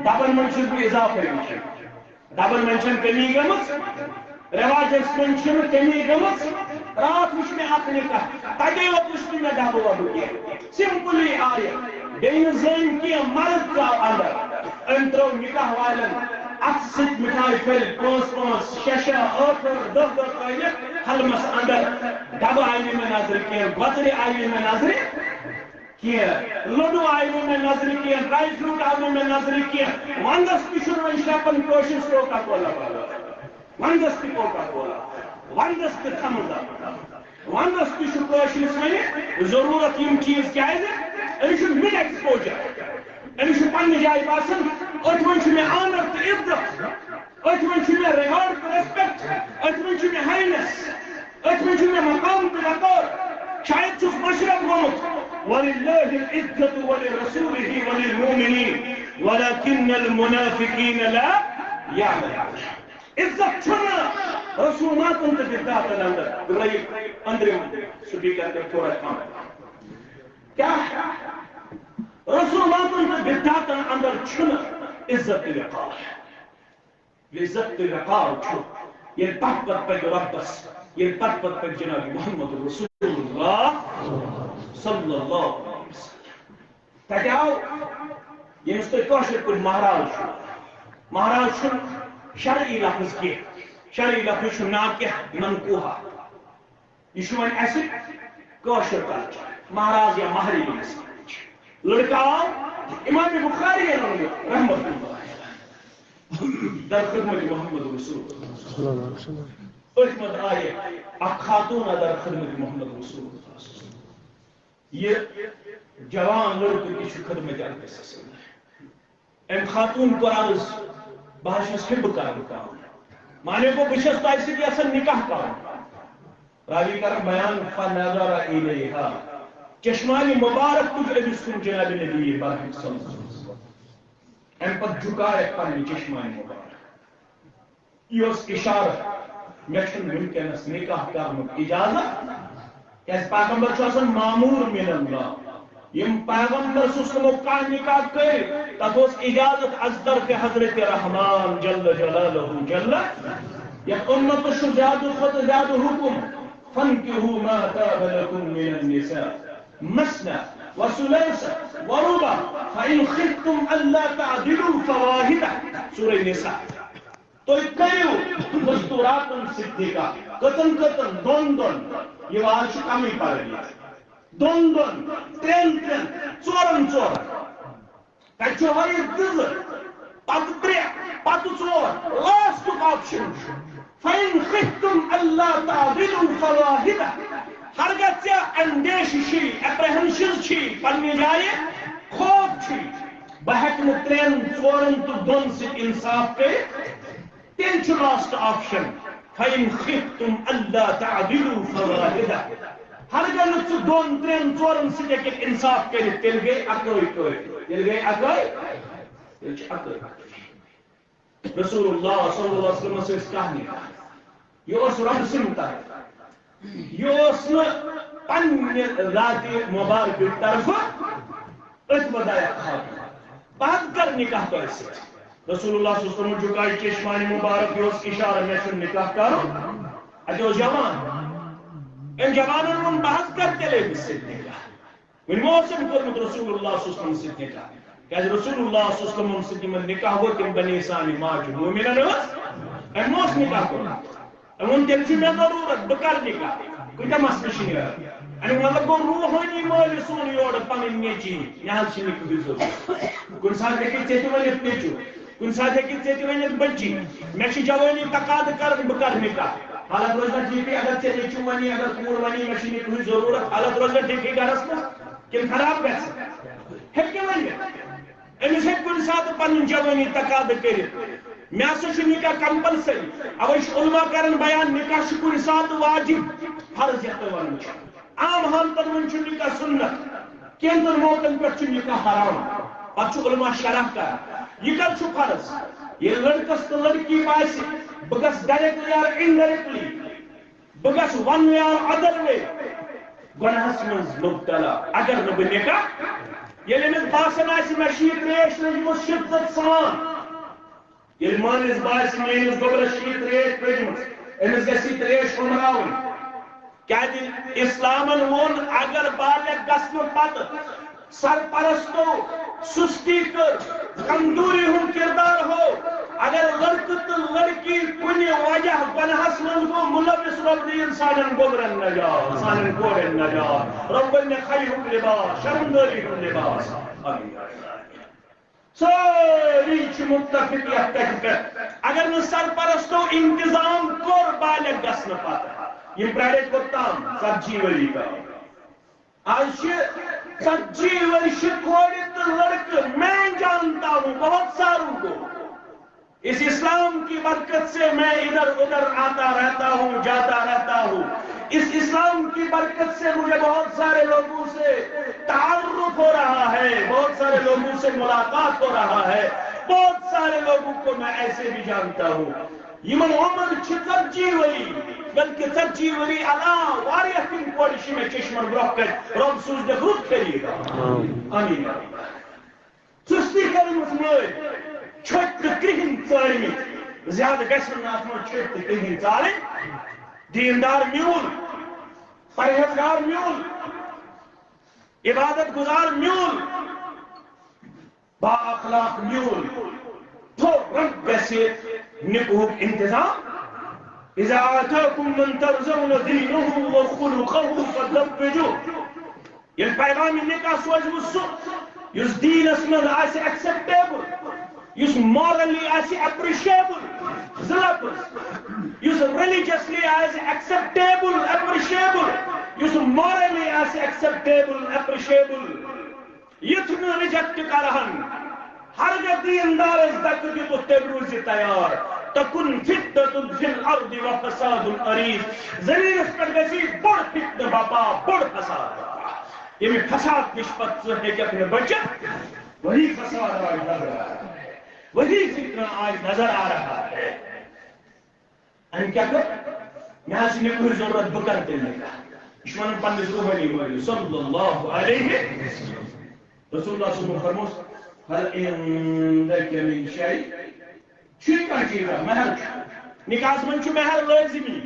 دبن منشن کو اضافہ دبن منشن کمی گمس رواج منشن کمی گمس رات وچ میں اپ نکاح تگے وچ میں دب وب سمپلی آئے بین زین کی مرد کا اندر انترو نکاح والن ات ست مٹھائی پھل پانچ پانچ ششا ٲٹھ دہ دہ ترٲیِتھ حلمس اندر ڈبہٕ آیہِ نہٕ مےٚ نظرِ کینٛہہ گۄژرِ آیہِ نہٕ مےٚ نظرِ کینٛہہ لڈوٗ آیہِ نہٕ مےٚ نظرِ کینٛہہ ڈراے فروٗٹ آو نہٕ مےٚ نظرِ کینٛہہ ونٛدس تہِ چھُنہٕ وۄنۍ شرٛپن کٲشِر کوکا کولا ونٛدس تہِ کوکا کولا ونٛدس تہِ تھمز اپ ونٛدس تہِ چھُ کٲشرِس وۄنۍ ضروٗرت یِم چیٖز کیٛازِ أمِس چھُ مِڈ ایکسپوجر أمِس چھُ پننہِ جایہِ باسان أتھۍ منٛز چھُ مےٚ آنر تہٕ عزت أتھۍ منٛز چھُ مےٚ ریوارڈ تہٕ ریسپیکٹ أتھۍ منٛز چھُ مےٚ ہاینس أتھۍ منٛز چھُ مےٚ مقام تہٕ وقار شاید چھُس مشرف گوٚمُت وللہ العزة ولرسوله وللمؤمنين ولكن المنافقين لا يعلمون عزت چھُنہٕ رسوماتن تہٕ بدعاتن اندر رٲیِو أنٛدرِم سپیٖکر کر تھوڑا کم کیا رسوماتن تہٕ بدعاتن اندر چھُنہٕ عزت تہٕ وقار عزت تہٕ وقار چھُ ییٚلہِ پتہٕ پتہٕ پکہِ رۄبس ییٚلہِ پتہٕ پتہٕ پکہِ جناب محمد رسول اللہ صلی اللہ علیہ وسلم تتہِ آو ییٚمِس تُہۍ کٲشِر پٲٹھۍ مہراز چھُ مہراز چھُنہٕ شرعی لفظ کینٛہہ شرعی لفظ چھُ ناکح منکوحہ یہ چھُ وۄنۍ اَسہِ کٲشُر کلچر مہراز یا مہرین لڑکہ آو امام بخاری رحمت اللہ در خدمت محمد رسول اللہ احمد آئے اک خاتون در خدمت محمد رسول اللہ یہ جوان لڑکہ کی خدمت اقدس ام خاتون کو عرض بہت حب کر مانے کو بشس تو ایسی کہ اصل نکاح کر راوی کر بیان فنظر الیہا چشمانی مبارک تجھ ابھی سن جناب نبی بارک صلی اللہ علیہ وسلم ام پت جھکائے پنی چشمانی مبارک یہ اس اشارت میں چھن ونکینس نکاح کرنک اجازت کیس پیغمبر چھو اصلا معمور من اللہ یم پیغمبر سسلمو کا نکاح کر تب اس اجازت از طرف حضرت رحمان جل جلالہ جل یا امت شو زیادہ خود زیادہ حکم فانکحوا ما طاب لکم من النساء مثنى وثلاث ورباع فإن خفتم ألا تعدلوا فواحدة سورة النساء تو کریو دستورات صدیقہ قطن قطن دون دون یہ آج کمی پڑ گیا دون دون ترین ترین چورن چورن تچو ہائی دز پت ترے پت چور لاسٹ آپشن فإن خفتم ألا تعدلوا فواحدة ہرگز اندیش چھی اپریہنشن چھی پنی جائے خوف چھی بہت ترین ژورن تو دون سے انصاف کر تیل چھ لاسٹ آپشن فإن خفتم ألا تعدلوا فواحدة ہرگز ژٕ دون ترین ژورن سے انصاف کر تیل گئی اکوئی کوئی تیل گئی اکوئی تیل چھ اکوئی رسول اللہ صلی اللہ علیہ وسلم سے اس کہانی یہ اس رب سمتا ہے یہ پنہ ذات مبارک طرف اتبدایا بات کر نکاح کر رسول اللہ صلی اللہ علیہ وسلم جھکائی چشمانی مبارک یہ اشارہ میں سے نکاح کرو اجو جوان ان جوانوں نے بات کرتے لے اس سے نکاح من موسم کرمت رسول اللہ صلی اللہ علیہ وسلم سے نکاح کہ رسول اللہ صلی اللہ علیہ وسلم سے نکاح ہو تم بنی سانی ماج مومنہ نوز ان موس نکاح کرو ان تیل چھ میں ضرورت بہ کر نکاح کوئی مسئلہ چھ امی مطلب گو روحانی مال سون یور پن نیچی یہ چھ نکاح ضرورت کن سات ہیکہ ژے تہ ونتھ نیچو کن سات ہیکہ ژے تہ ونتھ بچی مے چھ جوانی تقاض کر بہ کر نکاح حالت روز ٹھیک اگر ژے نیچو ونی اگر کور ونی مے چھ نکاح ضرورت حالت روز ٹھیک گھرس مز کن خراب گژھِ ہیکہ ونتھ امس ہیکہ کن سات پن جوانی تقاض کرتھ مے ہسا چھ نکاح کمپلسری اوے علماء کرن بیان نکاح چھ کن سات واجب فرض یتھ ونن چھ عام حالتن من چھ نکاح سنت کینٛژن موقعن پٮ۪ٹھ چھ نکاح حرام پتہٕ چھ علماء شرح کران یہ کر چھ فرض یہ لڑکس تو لڑکی باسہِ بہٕ گژھٕ ڈائریکٹلی یا انڈائریکٹلی بہٕ گژھٕ one way or other way گناہس منٛز مبتلا اگر نہٕ بہٕ نکاح ییٚلہِ أمِس باسان آسہِ مےٚ چھِ یہِ تریش لٔجمٕژ شدت سان ییٚلہِ مٲلِس باسہِ میٲنِس گوبرس چھِ یہِ تریش لٔجمٕژ أمِس گژھِ یہِ تریش ہُمراوٕنۍ کیازِ اسلامن وون اگر بالغ گژھنہٕ پتہٕ سرپرستو سستی کر کمزوری ہند کردار ہو اگر لڑکہ تو لڑکی کن وجہ گناہس من گو ملوث رب دین سانن گوبرن نجات سانن کورن نجات رب نے خیر لباس شرمنداری ہند لباس ساری متفق یتھ کتھ پہ اگر نہ سرپرستو انتظام کور بالغ گژھنہ پتہ یہ پرائیویٹ کوتام 40 ؤری کا آج 40 ورش کور تو لڑکے میں جانتا ہوں بہت ساروں کو اس اسلام کی برکت سے میں ادھر ادھر آتا رہتا ہوں جاتا رہتا ہوں اس اسلام کی برکت سے مجھے بہت سارے لوگوں سے تعارف ہو رہا ہے بہت سارے لوگوں سے ملاقات ہو رہا ہے بہت سارے لوگوں کو میں ایسے بھی جانتا ہوں یمن عمر 40 ؤری بلکہ 40 ؤری علاوہ واریاہ تم کورِ چھ مے چشمن برونٛہہ کَنہِ رۄب سوٗزنکھ رُت خٔریٖدار آمیٖن سُستی کٔرمٕژ مٲلۍ چھٔتۍ تہٕ کرٛہِنۍ ژٲرمٕتۍ زیادٕ گژھن نہٕ اتھ منٛز چھٔتۍ تہٕ کرٛہِنۍ ژالٕنۍ دیندار میوٗل پرہیزگار میوٗل عبادت گزار میوٗل با اخلاق میوٗل تھوٚد گژھِ نکاحُک انتظام اذا آتاكم من ترضون دينه وخلقه فزوجوه ییٚلہِ پیغام نکاح سوزوٕ سُہ یُس دیٖنس منٛز آسہِ ایکسپٹیبل یُس مارلی آسہِ ایپرِشیبل زٕ لفظ یُس ریلیجسلی آسہِ ایکسپٹیبل ایپرِشیبل یُس مارلی آسہِ ایکسپٹیبل ایپرِشیبل یُتھ نہٕ رِجیکٹ کرہن ہرگاہ دیندارس دکہٕ دِتُکھ تیٚلہِ روٗزِ تیار تکن فتنة في الارض وفساد عريض زمینس پٮ۪ٹھ گژھِ بوٚڑ فتنہ بپا بوٚڑ فساد ییٚمہِ فساد نِش پتہٕ ژٕ ہیٚککھ نہٕ بٔچِتھ وہی فساد آج نظر آ رہا ہے وہی فتنہ آج نظر آ رہا ہے أمۍ کیٛاہ کٔر مےٚ حظ چھِ نکاحٕچ ضروٗرت بہٕ کَرٕ تیٚلہِ نکاح یہِ چھُ وَنان پننِس روحٲنی مٲلِس صلی اللہ علیہ رسول اللہ صلی اللہ علیہ وسلم فرموس هل عندك من شيء چھ کانٛہہ چیٖز مہر نکاحس منٛز چھُ مہر لٲزمی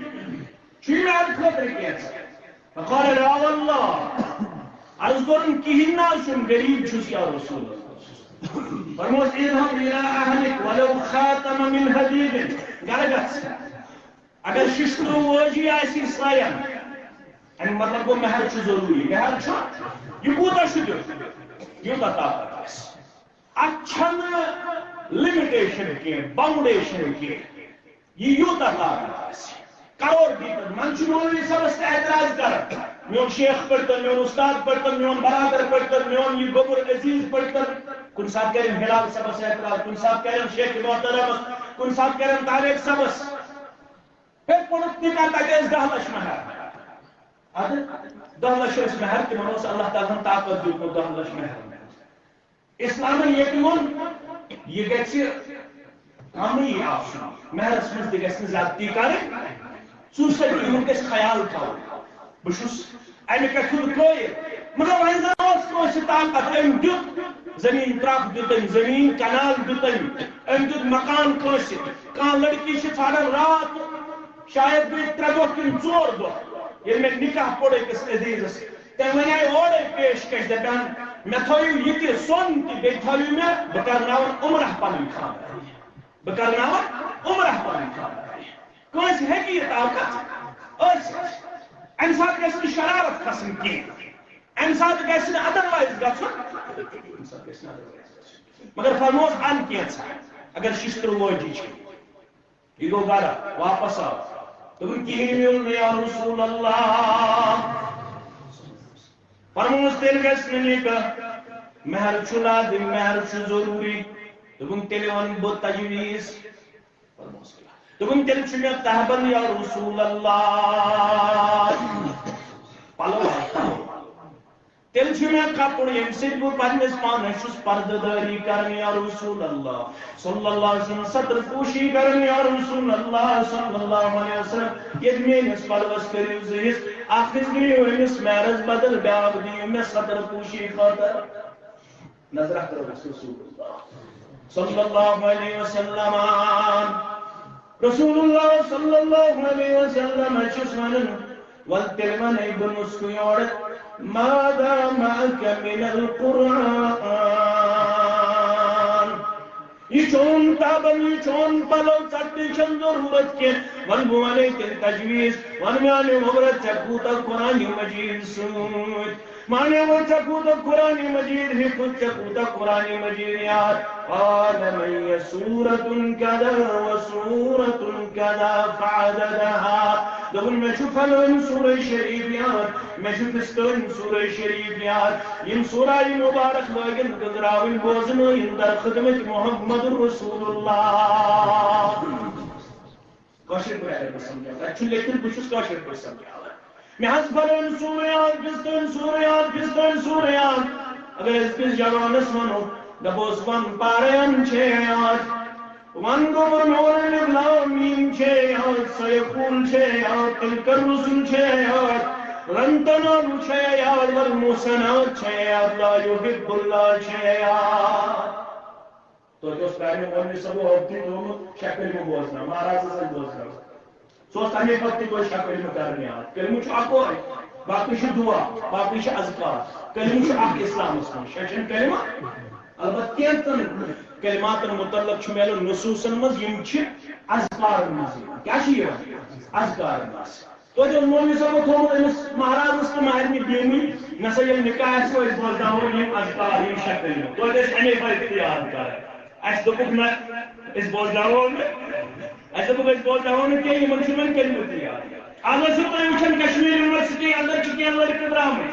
چھُ مہر خٲطرٕ کینٛژھ فقال لا والله عرض کوٚرُن کِہیٖنۍ نہٕ حظ چھُنہٕ غریٖب چھُس یا رسول اللہ فرموس اذهب الى اهلك ولو خاتم من حديد گرٕ گژھ اگر ششترو وٲجی آسی ساین امیُک مطلب گوٚو مہر چھُ ضروٗری مہر چھُ یہِ کوٗتاہ چھُ دیُن یوٗتاہ طاقت آسہِ اتھ چھنہٕ لِمِٹیشن کینٛہہ باؤنڈیشن کینٛہہ یہِ یوٗتاہ طاقت آسہِ کروڑ دیٖتن من چھُ مولوی صٲبس تہِ اعتراض کران میون شیخ پٔرۍتن میون اُستاد پٔرۍتن میون برادر پٔرۍتن میون یہِ گوٚبُر عزیٖز پٔرۍتن کُنہِ ساتہٕ کرن ہلال صٲبس اعتراض کُنہِ ساتہٕ کرن شیخ محترمس کُنہِ ساتہٕ کرن طارق صٲبس ہے پوٚرُکھ نکاح تتہِ ٲسۍ 10 لچھ مہر ادٕ 10 لچھ ٲسۍ مہر تِمن اوس اللہ تعالیٰ ہن طاقت دیُتمُت 10 لچھ مہر اسلامن ییٚتہِ ووٚن یہِ گژھِ کمٕے آسُن مہرس منٛز تہِ گژھِ نہٕ زیادتی کرٕنۍ ژوٗر یِمن گژھِ خیال تھاوُن بہٕ چھُس امہِ پٮ۪ٹھ چھُس قٲیل مگر وۄنۍ زن اوس کٲنٛسہِ طاقت أمۍ دیُت زٔمیٖن ترٛکھ دیُتٔمۍ زٔمیٖن کنال دیُتٔمۍ أمۍ دیُت مکان کٲنٛسہِ کانٛہہ لڑکی چھِ ژھانڈان رات شاید گٔے 3 دۄہ کِنہٕ 4 دۄہ ییٚلہِ مےٚ نکاح کوٚر أکِس عزیٖزس تٔمۍ ونے اورے پیشکش دپان مےٚ تھٲیِو یہِ تہِ سۄن تہِ بیٚیہِ تھٲیِو مےٚ بہٕ کرناوان عمرہ پنٕنۍ خانٛداری بہٕ کرناوان عمرہ پنٕنۍ خانٛداری کس ہیکی طاقت ام سات گھن شرارت کھسن کی ام سات گھن ادروائز گھن مگر فرموس ان کیسا اگر ششتر ووجی یہ گو گھر واپس آو تم کہین یا رسول اللہ فرموس تیل گھن نکاح مہر چھ لازم مہر چھ ضروری تم تیل ون بہ تجویز تم تیل چھ تہبل یا رسول اللہ پلو تیل چھ میں کپڑ یم سۭتۍ بہٕ پننس پانس چھُس پردٕ دٲری کران یا رسول اللہ صلی اللہ علیہ وسلم ستر پوشی کران یا رسول اللہ صلی اللہ علیہ وسلم ییٚلہِ میٲنِس پلوس کٔرِو زٕ حصہٕ اکھ حصہٕ دِیِو أمِس مہرس بدل بیٛاکھ دِیِو مےٚ ستر پوشی خٲطرٕ نظر ترٲوِس رسول اللہ صلی اللہ علیہ وسلم رسول اللہ صلی اللہ علیہ وسلم چھُس ونان ول تیٚلہِ ونے بہٕ نُسخہٕ یورٕ ماذا معك من القرآن یہ چون تابل یہ چون پلو چٹی چھن ضرورت کے ون بوانے تیل تجویز ون میانے مبرت چکوتا قرآن مجید سوچ مانے وہ چکوتا قرآن مجید حفظ چکوتا قرآن مجید یاد قال من سورة كذا وسورة كذا فعددها دبن میں شفلن سورہ شریف یاد میں شفستن سورہ شریف یاد یم سورہ مبارک لگن گزراون بوزن یم در خدمت محمد رسول اللہ کاشر پر سمجھا اچھو لیکن بچس کاشر پر سمجھا میں ہس برن سورہ یاد پستن سورہ یاد پستن سورہ یاد اگر اس پس جوانس ونو دبوس ون پارین چھے یاد ون گمر نور الابلامین چھے یاد سیقول چھے یاد تلک الرسل چھے یاد رنتنان چھے یاد والمحسنات چھے یاد لا یحب اللہ چھے یاد تو جو اس پہلے ونی سبو ہوتی تو شکل میں بوزنا مہاراز سے بوزنا سوست ہمیں پتی کوئی شکل میں کرنے آت کلمہ چھو اکو ہے باقی چھو دعا باقی چھو اذکار کلمہ چھو اک اسلام اسلام شیشن کلمہ البت کیتن کلمات متعلق چھو میلو نصوصن مز یم چھ اذکار مز کیا چھ یہ اذکار مز تو جو مولوی صاحب کو امس مہاراج اس کو مہرنی بیمی نسا یہ نکاح اس کو اس بولداؤں یم اذکار یم شکل میں تو اس ہمیں پر اختیار کر اس دکھک میں اس بولداؤں میں ایسا تو اس بولداؤں میں کہ یہ منشمن کلمہ دیا آدھا سے تو اوچھن کشمیر یونیورسٹی اندر چکے اللہ رکھ درام ہے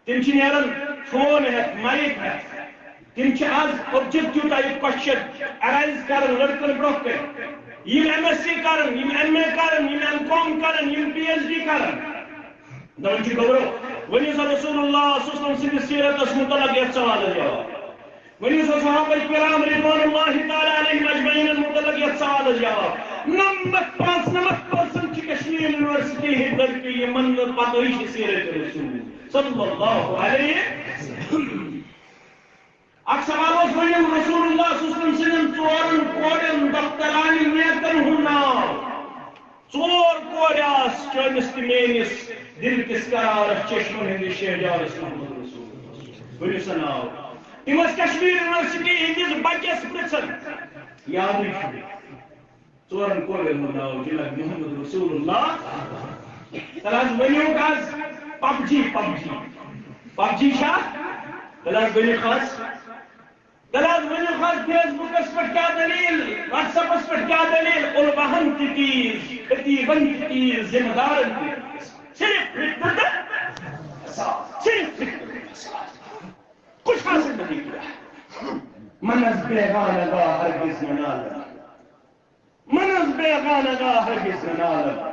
تم چھ نیرن فون ہے مائک ہے تم چھ آج اوبجیکٹیو ٹائپ کوشچن ارائز کرن لڑکن برونٛہہ کن یم ایم ایس سی کرن یم ایم اے کرن یم ایم کام کرن یم پی ایچ ڈی کرن دون چھ گورو ونی سا رسول اللہ صلی اللہ علیہ وسلم سیرت اس متعلق یہ سوال ہے ونی سا صحابہ کرام رضوان اللہ تعالی علیہم اجمعین المتعلق یہ سوال ہے جواب 95% کی کشمیر یونیورسٹی ہے لڑکی یہ من پتہ ہی سیرت رسول صلی اللہ علیہ وسلم اک سوال اس ونیم رسول اللہ صلی اللہ علیہ وسلم ژورن کورین دفترانی نیتن ہن ناو ژور کوریاس چٲنِس تہٕ میٲنِس دل کِس قرارس چشمن ہٕنٛدِس شہجارس محمد رسول ؤنِو سا ناو تِم ٲسۍ کشمیر یونیورسٹی ہٕنٛدِس بچس پرژھان یادٕے چھُ ژورن کورین ہُنٛد ناو جناب محمد رسول اللہ تل حظ ؤنِو حظ پب جی چھا تل حظ ؤنِو حظ دلاز ونیو خاص فیس بکس پر کیا دلیل واٹس ایپس پر کیا دلیل علماءن کی تیز خطیبن کی تیز ذمہ دارن کی صرف کچھ حاصل نہیں کیا منز بیغان گا ہرگز منالا منز بیغان گا ہرگز منالا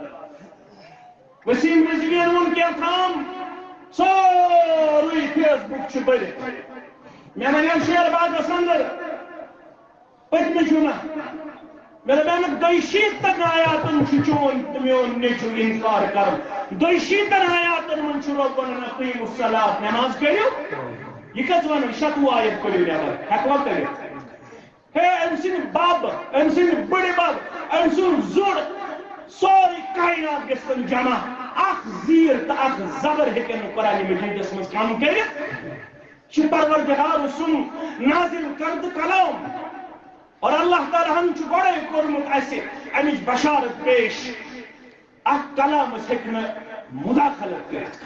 وسیم رضویان ان کے کام سوری فیس بک چھپڑے میں ونیم شیر باغ اندر پتمہ جمعہ میرے بہنک دشیتن آیاتن چون میون نیچو انکار کر دشیتن آیاتن من چھ ربن اقیم الصلاۃ نماز کریو یہ کت ون شتوہ آیت کریو نماز ہیکوا کریو ہے ام سن باب ام سن بڑے باب ام سن زور سوری کائنات گژھن جمع اخ زیر تا اخ زبر ہیکن قرآن مجیدس مز کم کریو چھ پروردگار سن نازل کرد کلام اور اللہ تعالیٰ ہم گوڑے کورمت اسے امچ بشارت پیش اخ کلام ہیکہ مداخلت کرت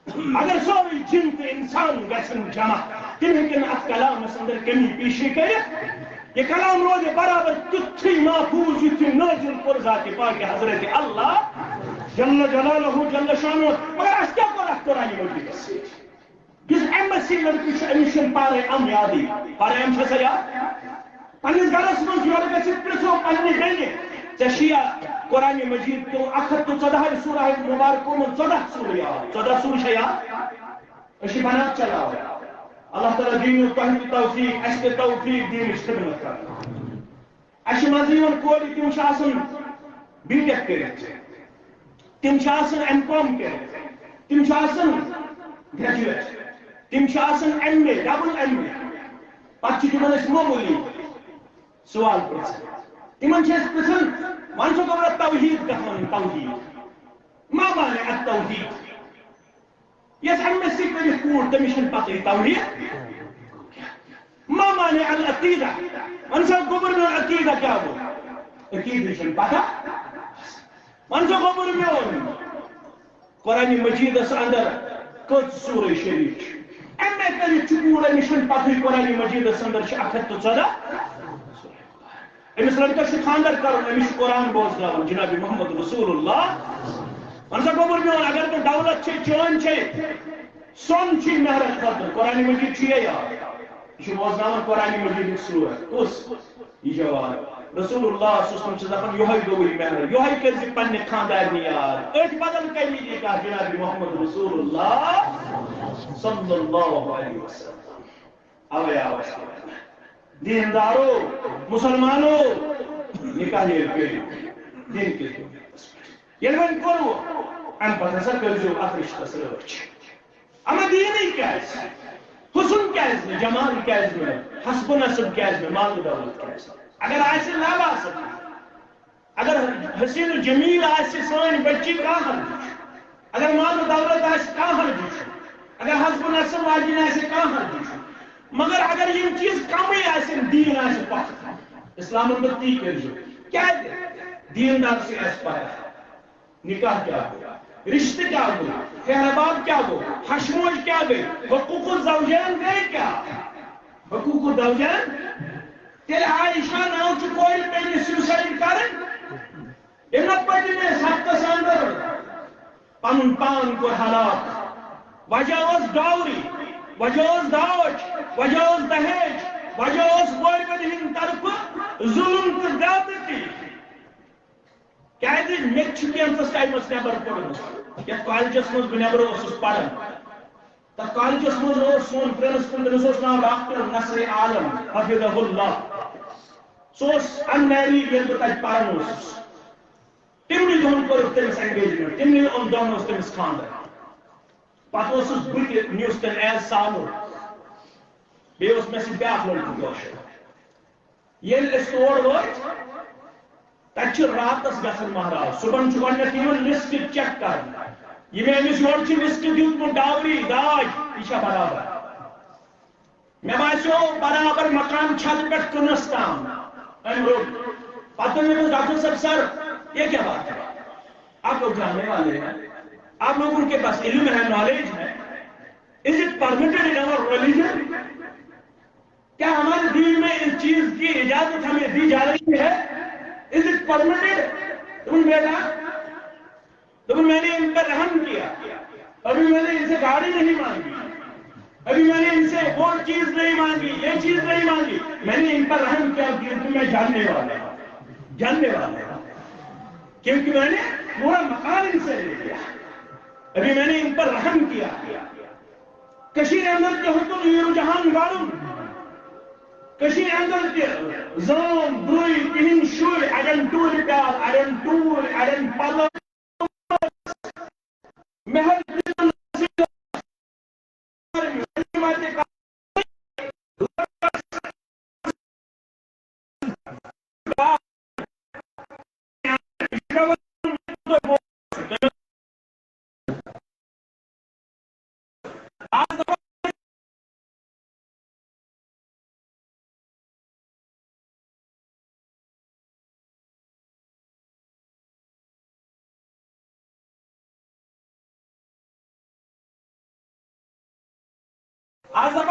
اگر سوری جن تو انسان گھن جمع تم ہیکن ات کلامس اندر کمی پیشی کرت یہ کلام روز برابر تھی محفوظ یتھ نازل کور ذات پاک حضرت اللہ جل جلالہ جل شانہ مگر اس کیا کور ات قرآن مجیدس جس ایمبسی لڑکی امس پارے ام یادی پارے ام سا یاد پنس گرس من یور گھت پرژھو پنہ بیٚنہِ ژےٚ چھِیا قرآن مجید تو 114 سورہ مبارکو من 14 سورہ یاد 14 سورہ چھا یاد اسی بنات چلاو اللہ تعالیٰ دین تہند توفیق اس کے توفیق دین خدمت کرنا اس مزیون کوری تم آسان بی ٹیک کرت تم آسان ایم کام کرت تم آسان گریجویٹ تم آسان ایم اے ڈبل ایم اے پتہ تمن معمولی سوال پرژھان تمن پرژھان ون سا گوٚمُت توحید کتھ ون توحید ما مانے التوحید یس ایمبسی کرت کوٗر تٔمِس چھنہٕ پتہ توحید ما مانے العقیدہ ون سا گوٚبُر میون عقیدہ کیا گوٚو عقیدہ چھنہٕ پتہ ون سا گوٚبُر میون قرآن مجیدس اندر کٔژ سورہ شریف چھ ایم اے کرت کوٗر أمِس چھنہٕ پتہ قرآن مجیدس اندر چھ 114 امس لڑکس خاندر کرن امس قرآن بوزن جناب محمد رسول اللہ ون سا گوبر میون اگر تو دولت چون سون چھ محرت خاطر قرآن مجید چھ یہ بوزن قرآن مجید سورت کس یہ جواب رسول اللہ صلی اللہ علیہ وسلم یہ گوئی محرت یہ کر پنہ خاندار یاد ات بدل کمی کہا جناب محمد رسول اللہ صلی اللہ علیہ وسلم اوے آواز دیندارو مسلمانو نکاح دین کے یل ون کرو ام پتہ سا کرزو ات رشتس رچ اما دین کیا حسن کیا جمال کیا حسب و نسب کیا مال دولت کیا اگر آس لاباس اگر حسین و جمیل آس سان بچی کا حرج اگر مال دولت آس کا حرج اگر حسب و نسب واجن آس کا حرج مگر اگر یہ چیز کمی آسن دین آس پتہ اسلام اندر تی کرجو کیا دین دار سے اس پتہ نکاح کیا ہو رشتہ کیا ہو خیر باب کیا ہو حشموج کیا گئی حقوق الزوجین گئے کیا حقوق الزوجین تیرے عائشہ ناو چھ کوئی پہلے سوسائڈ کرن امت پڑی میں ہفتس اندر پن پان کو ہلاک وجہ اس ڈاوری وجہ اس داوچ وجہ اس دہیج وجہ اس بوڑ بن ہند طرف ظلم تو زیادتی کیا مت کینسس ٹائمس نبر پڑھن یتھ کالجس مز بہ نبر اوسس پڑھن تک کالجس مز سون پرنسپل تمس ناو ڈاکٹر نصر عالم حفظہ اللہ سوس ان میریڈ یل بہ تت پڑھن اوسس تمنی دہن کور تمس انگیجمنٹ تمنی دہن اوس تمس خاندر پتہ اوسس بہ نیوز تن ایز سالو بیٚیہِ اوس مےٚ سۭتۍ بیٛاکھ لڑکہٕ کٲشُر ییٚلہِ أسۍ تور وٲتۍ تتہِ چھُ راتس گژھان مہراز صبحن چھُ گۄڈٕنیتھ یِوان لسٹ چیک کرنہٕ یہِ مےٚ أمِس یورٕ چھُ لسٹ دیُتمُت ڈاوری داج یہِ چھا برابر مےٚ باسیٚو برابر مکان چھت پٮ۪ٹھ کٕنس تام أمۍ روٚٹ پتہٕ دوٚپ مےٚ ڈاکٹر صاحب سر یہ کیا بات ہے آپ لوگ جاننے والے ہیں آپ لوگوں کے پاس علم ہے نالج ہے از اٹ پرمیٹڈ ان اور ریلیجن کیا ہمارے دین میں اس چیز کی اجازت ہمیں دی جا رہی ہے از اٹ پرمیٹڈ تم بیٹا تم میں نے ان پر رحم کیا ابھی میں نے ان سے گاڑی نہیں مانگی ابھی میں نے ان سے وہ چیز نہیں مانگی یہ چیز نہیں مانگی میں نے ان پر رحم کیا تم میں جاننے والا کیونکہ میں نے پورا مکان ان سے لے لیا ابھی میں نے ان پر رحم کیا کشیر اندر کے حکم یہ جہان گارم کشیر اندر کے زام بروئی کہن شور اڑن ٹور پیار اڑن ٹور اڑن پلو محل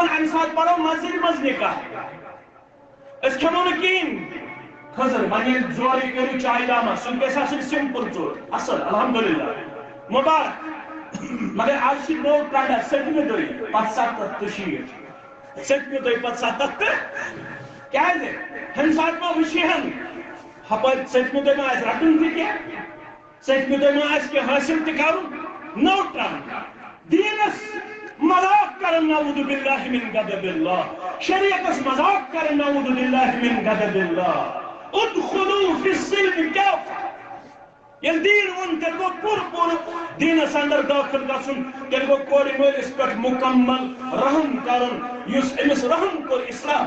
دپان امہ سات پڑھو مسجد مز نکاح اس کھنو نکین خضر ونی زوری کرو چائے داما سن گیس آسن سمپل زور اصل الحمدللہ مبارک مگر آج کی نوٹ کاڑا سٹمی دوئی پت ساتت تشیر سٹمی دوئی پت ساتت کیا ہے ہم ساتھ میں وشی ہم ہپر سٹمی دوئی میں آج رٹن تھی کیا سٹمی دوئی میں آج کے حاصل تکارون نوٹ رہن دینس مذاق کرن نعوذ باللہ من غضب اللہ شریعت اس مذاق کرن نعوذ باللہ من غضب اللہ ادخلوا فی السلم کافہ یل دین ون تیل گو پور دین اندر داخل گسن تیل گو کوری مول اس پر مکمل رحم کرن یس امس رحم کر اسلام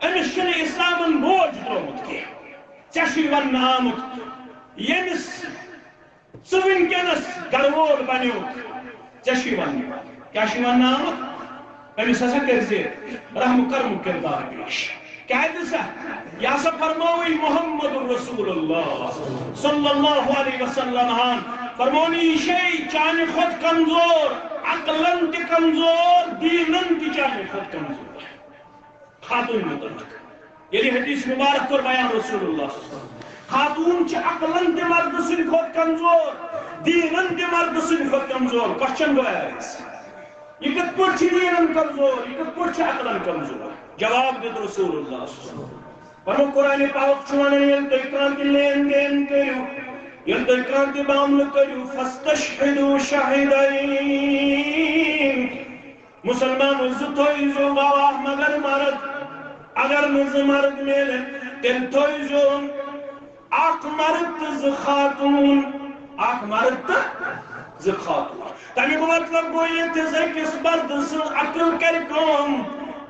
امس چھ اسلامن بوجھ ترومت کی چشی ون آمت یمس ژٕ ونکیٚنس گھر وول بنیو چشی ون کیا چھ ون آمت امس ہسا کر رحم کرم کردار پیش کیا ہے یا سا فرماوی محمد رسول اللہ صلی اللہ علیہ وسلم فرمونی شئی چانے خود کمزور عقلن تی کمزور دینن تی چانے خود کمزور خاتون مطلق یعنی حدیث مبارک کر بیان رسول اللہ خاتون چی عقلن تی مرد سن خود کمزور دینن تی مرد سن خود کمزور کوشچن گویا ہے یہ کت پر چی دینن کمزور یہ کت پر چی عقلن کمزور جواب دید رسول اللہ فرمو قرآن پاک چوانے یل دکان کی لین دین کریو یل دکان کی معامل کریو فاستشہدو شاہدین مسلمان عزت ہوئی جو گواہ مگر مرد اگر مز مرد میلے تل توئی جو آق مرد ز خاتون آق مرد ز خاتون تاکہ وہ مطلب وہ یہ تھے کس برد سے عقل کر کون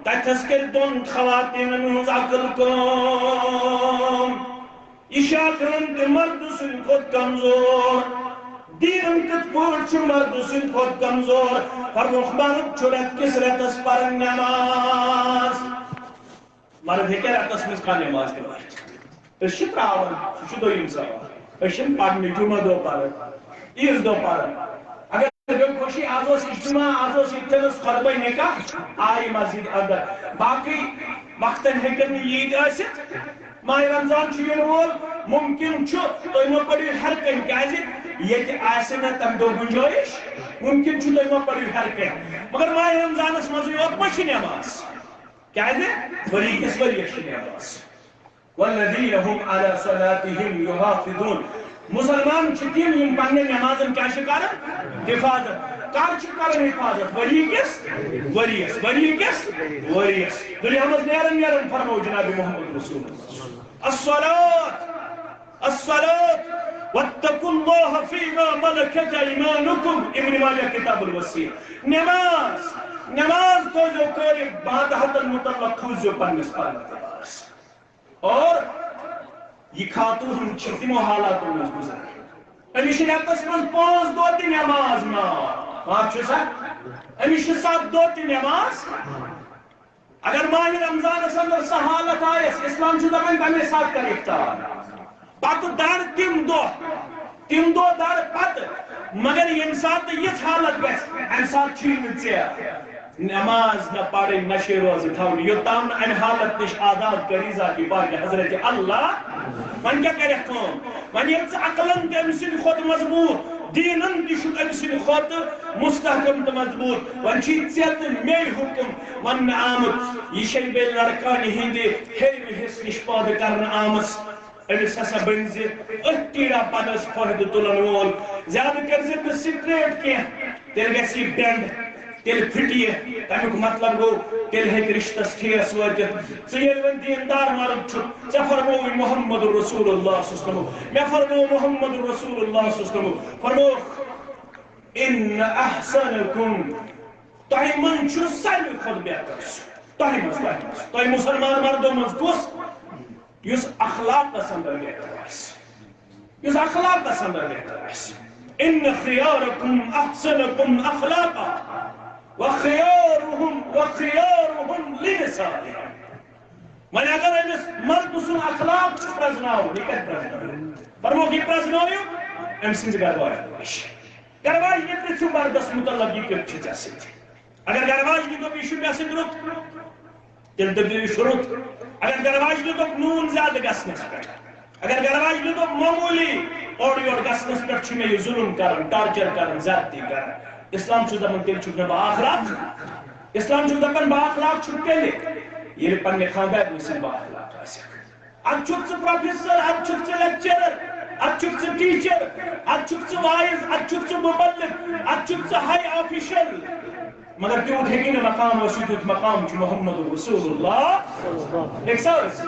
تتھس کر دون خواتین ہنز عقل کون اشاکرن تی مرد سن خود کمزور دینن کت پورچ مرد سن خود کمزور فرموخ مرد چورت کس رتس پر نماز مرد ہے کہ رتس مز کا نماز کے بارد اس شکر آون شدو انسان اس شکر پاک میں جمعہ دو پارد عیز دو پارد اگر خوشی آزوس اجتماع آزوس اتنس خربائی نکاح آئی مسجد اندر باقی وقتاً ہکن عید آسد ماہ رمضان چین وول ممکن چھو تو انہوں پڑی ہر کن کیازی یہ آسنا تم دو گنجائش ممکن چھو تو انہوں پڑی ہر کن مگر ماہ رمضان اس مزوی وقت مچی نماز کیازی ولی کس ولی اچھی نماز والذین هم علی صلاتهم یحافظون مسلمان چھتیم یم پننے نمازن کیا شکارن حفاظت کار چھکارن حفاظت ولی کس وریس ولی کس وریس دنیا مز نیرن نیرن فرمو جناب محمد رسول اللہ الصلاة واتقوا اللہ فیما ملکت ایمانکم ابن ماجہ کتاب الوسیع نماز نماز تو جو کوئی بات حتن مطلق خوز جو پنس پانت اور یہ خاتون چھتیمو حالاتوں میں گزر امیشن اپس من 5 دو تی نماز نا آپ چھو سا امیشن 7 دو تی نماز اگر ماہ رمضان اندر سا حالت آئے اسلام چھو دمائن بہنے ساتھ کر افطار بات دار تیم دو دار پت مگر یہ ساتھ یہ حالت بس ان ساتھ چھین چیا نماز نہ پڑھے نشے روزی تھاونی یہ تام ان حالت نش آداب کریزا کی بات حضرت اللہ من کیا کرے کون من یہ عقلن کے مسل خود مضبوط دینن کی شد مسل خود مستحکم مضبوط ون چی ژت می حکم من آمد یہ شی بے لڑکانی ہندی ہیوی حص نش پاد کرن آمس امس ہسا بنز اتیرا پدس فہد تلن وول زیادہ کرز سٹریٹ کی تیل گسی بینڈ تیل پھٹیے تمیک مطلب گو تیل ہے رشتس ٹھیس واتت ژیر ون دیندار مرد چھو ژے فرموی محمد رسول اللہ صلی اللہ علیہ وسلم میں فرمو محمد رسول اللہ صلی اللہ علیہ وسلم فرمو ان احسنکم تہی من چھو سالوی خود بہتر تہی من تہی مسلمان مردوں من کس یس اخلاق اندر بہتر یس اخلاق اندر بہتر ان خیارکم احسنکم اخلاقا وخيارهم لنسائهم من اگر امس مرد سن اخلاق پرزناو نکت پرزناو فرمو کی پرزناو ام سنز گروائی گروائی یہ چھو مردس مطلب یہ کر چیز ایسی اگر گروائی دوب یہ مے سۭتۍ رُت تیٚلہِ دٔپِو یہِ چھُ رُت اگر گھر واجنہِ دوٚپ نوٗن زیادٕ گژھنس پٮ۪ٹھ اگر گھر واجنہِ دوٚپ معموٗلی اورٕ یورٕ گژھنس پٮ۪ٹھ چھُ مےٚ یہِ ظُلم کران ٹارچر کران زیادتی کران اسلام چھُ دپان تیٚلہِ چھُس نہٕ بہٕ اخلاق اسلام چھُ دپان بہٕ اخلاق چھُ تیٚلہِ ییٚلہِ پننہِ خاندارنہِ سۭتۍ بہٕ اخلاق آسٮ۪کھ اتھ چھُکھ ژٕ پروفیسر اتھ چھُکھ ژٕ لیکچرر اتھ چھُکھ ژٕ ٹیچر اتھ چھُکھ ژٕ وائز اتھ چھُکھ ژٕ مبلغ اتھ چھُکھ ژٕ ہائی آفیشل مگر تیوٗت ہیٚکی نہٕ مقام ٲسِتھ یُتھ مقام چھُ محمد رسول اللہ ایک سٲرس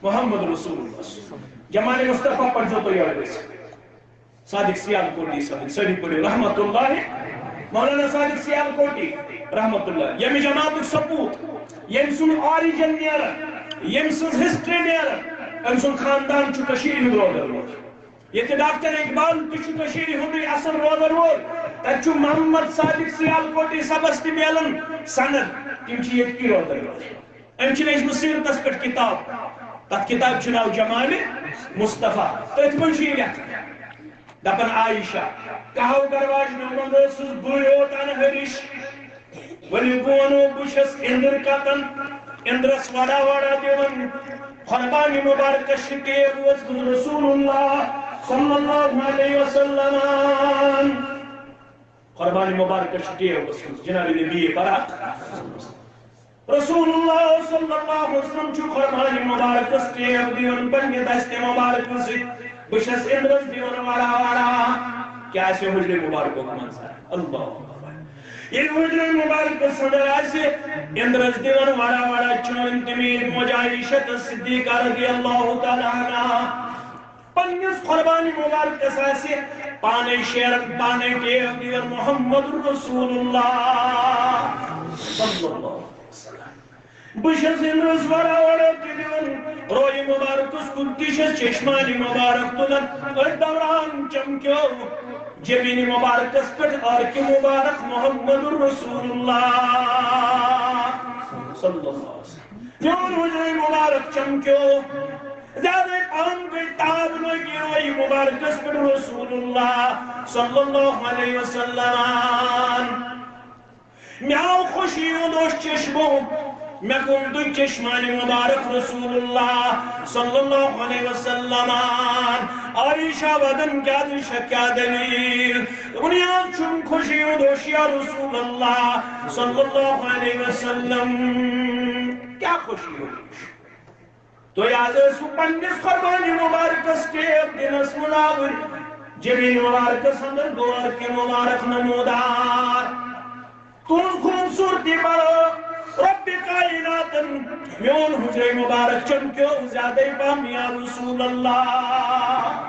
محمد رسول اللہ جمال مصطفیٰ پڑھو تو یاد ٲسِتھ صادق سیالکوٹی صاحب سٲری پٔرِو رحمت اللہ مولانا صادق سیالکوٹی رحمت اللہ ییٚمہِ جماعتُک سپوٗت ییٚمہِ سُنٛد آرِجن نیران ییٚمہِ سٕنٛز ہسٹری نیران أمۍ سُنٛد خاندان چھُ کٔشیٖرِ ہُنٛد روزن وول ییٚتہِ ڈاکٹر اقبال تہِ چھُ کٔشیٖرِ ہُنٛدُے اصل روزن وول تتہِ چھُ محمد صادق سیالکوٹی صٲبس تہِ میلان سند تِم چھِ ییٚتکی روزن وول أمۍ چھِ لیٖچھمٕژ سیٖرتس پٮ۪ٹھ کِتاب تتھ کِتابہِ چھُ ناو جمال مصطفیٰ تٔتھۍ منٛز چھُ یہِ لیکھان دپان عائشہ کہو گرواجنیو منٛز ٲسٕس بٕے یوت انہرِش ؤلِو بہٕ ونو بہٕ چھَس اِنٛدٕر کتن اِنٛدرس وڑا وڑا دِوان قربانی مبارکس چھِ ٹیب وٲژمٕژ رسول اللہ صلی اللہ علیہ وسلم قربانی مبارکس چھِ ٹیب وٲژمٕژ جناب نبی پاک رسول اللہ صلی اللہ علیہ وسلم چھُ قربانی مبارکس ٹیب دِوان پننہِ دستہِ مبارکہٕ سۭتۍ بہٕ چھَس اِنٛدرس دِوان وڑا وڑا کیٛاہ آسہِ حُجرِ مبارکُک منظر اللہ ییٚلہِ حُجرِ مبارکس انٛدر آسہِ اِنٛدرس دِوان وڑا وڑا چٲنۍ تہِ میٛٲنۍ موج عائشہ تہٕ صدیقہ رضی اللہ تعالیٰ عنہا پننِس قربانی مبارکس آسہِ پانے شیرن پانے ٹیب دِوان محمد رسول اللہ صلی اللہ علیہ وسلم بہٕ چھَس اِنٛدرس وڑا وڑا تہِ دِوان رویہِ مبارکس کُن تہِ چھَس چشمانہِ مبارک تُلان أتھۍ دوران چمکیو جبین مبارکس پٮ۪ٹھ آرکہِ مبارک محمد رسول اللہ صلی اللہ علیہ وسلم میون حجرِ مبارک چمکیو زیادٕ پہن گٔے تاب لٔگۍ رویہِ مبارکس پٮ۪ٹھ رسول اللہ صلی اللہ علیہ وسلم مےٚ آو خوشی ہُنٛد اوس چشمو مےٚ گوٚم دُے چشمانہِ مبارک رسول اللہ صلی اللہ علیہ وسلم عائشہ ودن کیا دلیل بنیاد چھُم خوشی ہُنٛد اوس یا رسول اللہ صلی اللہ علیہ وسلم کیا خوشی ہُنٛد تُہۍ حظ ٲسوٕ پننِس قربانی مبارکس ٹیب دِنس مُناوٕر جبین مبارکس انٛدر گوٚو آرکہِ مبارک نموٗدار تُہنٛز خوٗبصوٗرتی بڑٲو رب کائناتن میون حجرِ مبارک چمکیو زیادٕ پہم یا رسول اللہ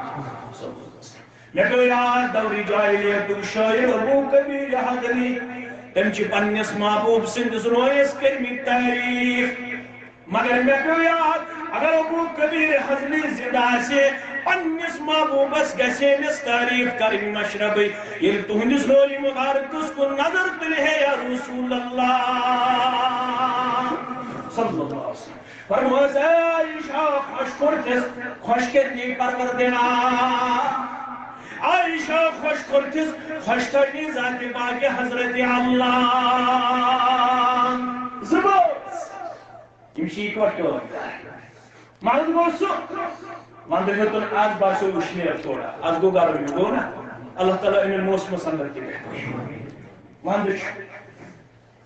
مےٚ گٔے یاد دورِ جاہلیتُک شٲعر ابو کبیر حضری تٔمۍ چھِ پننِس محبوب سٕنٛدِس رویس کٔرمٕتۍ تعریٖف مگر مےٚ گٔے یاد اگر ابو کبیر حضری زندہ آسہِ پننِس محبوبس گژھِ أمِس تعریٖف کرٕنۍ مشربٕے ییٚلہِ تُہنٛدِس رویہِ مبارکس کُن نظر تُلہِ ہے یا رسول اللہ صلی اللہ علیہ وسلم فرموس اے عائشہ خوش کورتس خوش کرنی پروردگار عائشہ خوش کورتس خوش کرنی ذات پاک حضرت اللہ زبوس یم چھ اکوٹو مرد گو سو وندٕ ہیوٚتُن آز باسیو وٕشنیر تھوڑا آز گوٚو گرم ہیوٗ گوٚو نا اللہ تعالیٰ أنِن موسمس انٛدر تہِ ونٛدٕ چھُ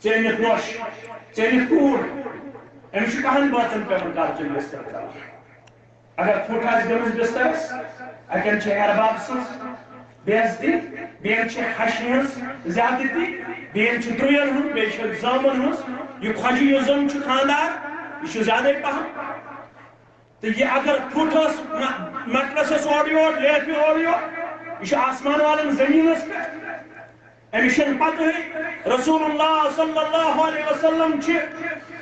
ژےٚ أنِتھ نۄش ژےٚ أنِتھ کوٗر أمِس چھُ کہن بٲژن پٮ۪وان کالچن بستر کران اگر پھُٹ آسہِ گٔمٕژ بسترس اَتٮ۪ن چھِ احباب سٕنٛز بے عزتی بیٚیَن چھِ ہشہِ ہٕنٛز زیادتی بیٚیَن چھِ درٛوین ہُنٛد بیٚیہِ چھِ زامن ہٕنٛز یہِ کھۄجہِ یُس زن چھُ خاندار یہِ چھُ زیادَے پہم تہٕ یہِ اگر پھُٹ ٲس مٹرس ٲس اورٕ یور لیفہِ اورٕ یور یہِ چھُ آسمان والٮ۪ن زٔمیٖنس پٮ۪ٹھ أمِس چھَنہٕ پتہٕے رسول اللہ صلی اللہ علیہ وسلم چھِ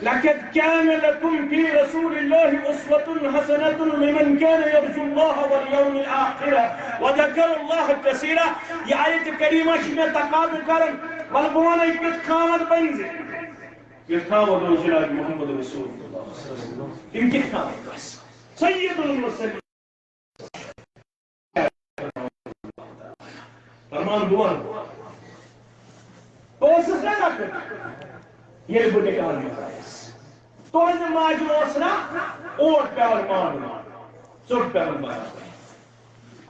لقد كان لكم في رسول الله أسوة حسنة لمن كان يرجو الله واليوم الآخر وذكر الله كثيرا یہ آیت کریمہ چھِ مےٚ تقاضہٕ کران وَلہٕ بہٕ وَنَے کیُتھ خامد بنہِ زِ یُتھ خامد اوس جناب محمد رسول اللہ تِم کِتھ خامد ٲسۍ سید المرسلین فرمان بہٕ وَنہٕ بہٕ اوسُس نا لۄکُٹ یہ بڑے کار مزائس تو ان ماجو اسنا اوٹ پیور مان چوٹ پیور مان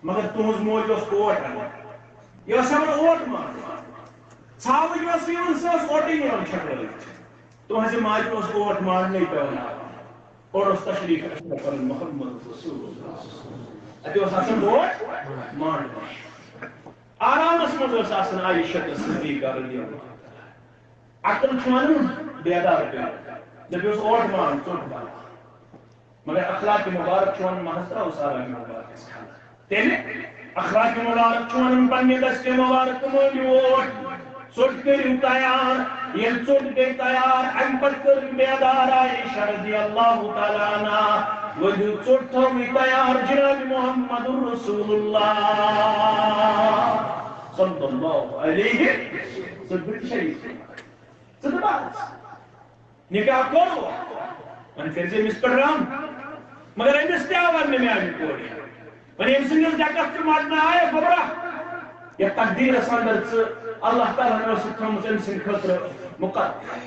مگر تہذ موج اس اوٹ یہ سب اوٹ مان ثابت یس یون سے اوٹی یون چھکر تہذ ماجو اس اوٹ مان نہیں پیور اور اس تشریف محمد رسول اللہ اتو آسان اوٹ مان آرام مز آسان عائشہ صدیقہ رضی اللہ عقل چھوان بیدار جب اس اوٹ مان چوٹ مان مگر اخلاق مبارک چھوان محضرہ اس آرام مبارک تیلے اخلاق مبارک چھوان پنی دست مبارک مولی اوٹ چوٹ کری تیار یہ چوٹ گئی تیار ام پر کر بیدار عائشہ رضی اللہ تعالیٰ عنہ وہ جو چوٹ ہوئی تیار جناب محمد رسول اللہ صلی اللہ علیہ وسلم شریف صدبات نکاح کرو من کرزے مسپرام مگر امس تیاور میں آنی کوری من امسنگل جاکت کے مارنا آئے خبرہ یہ تقدیر ساندر سے اللہ تعالیٰ نے اسے تھمز امسن خطر مقدر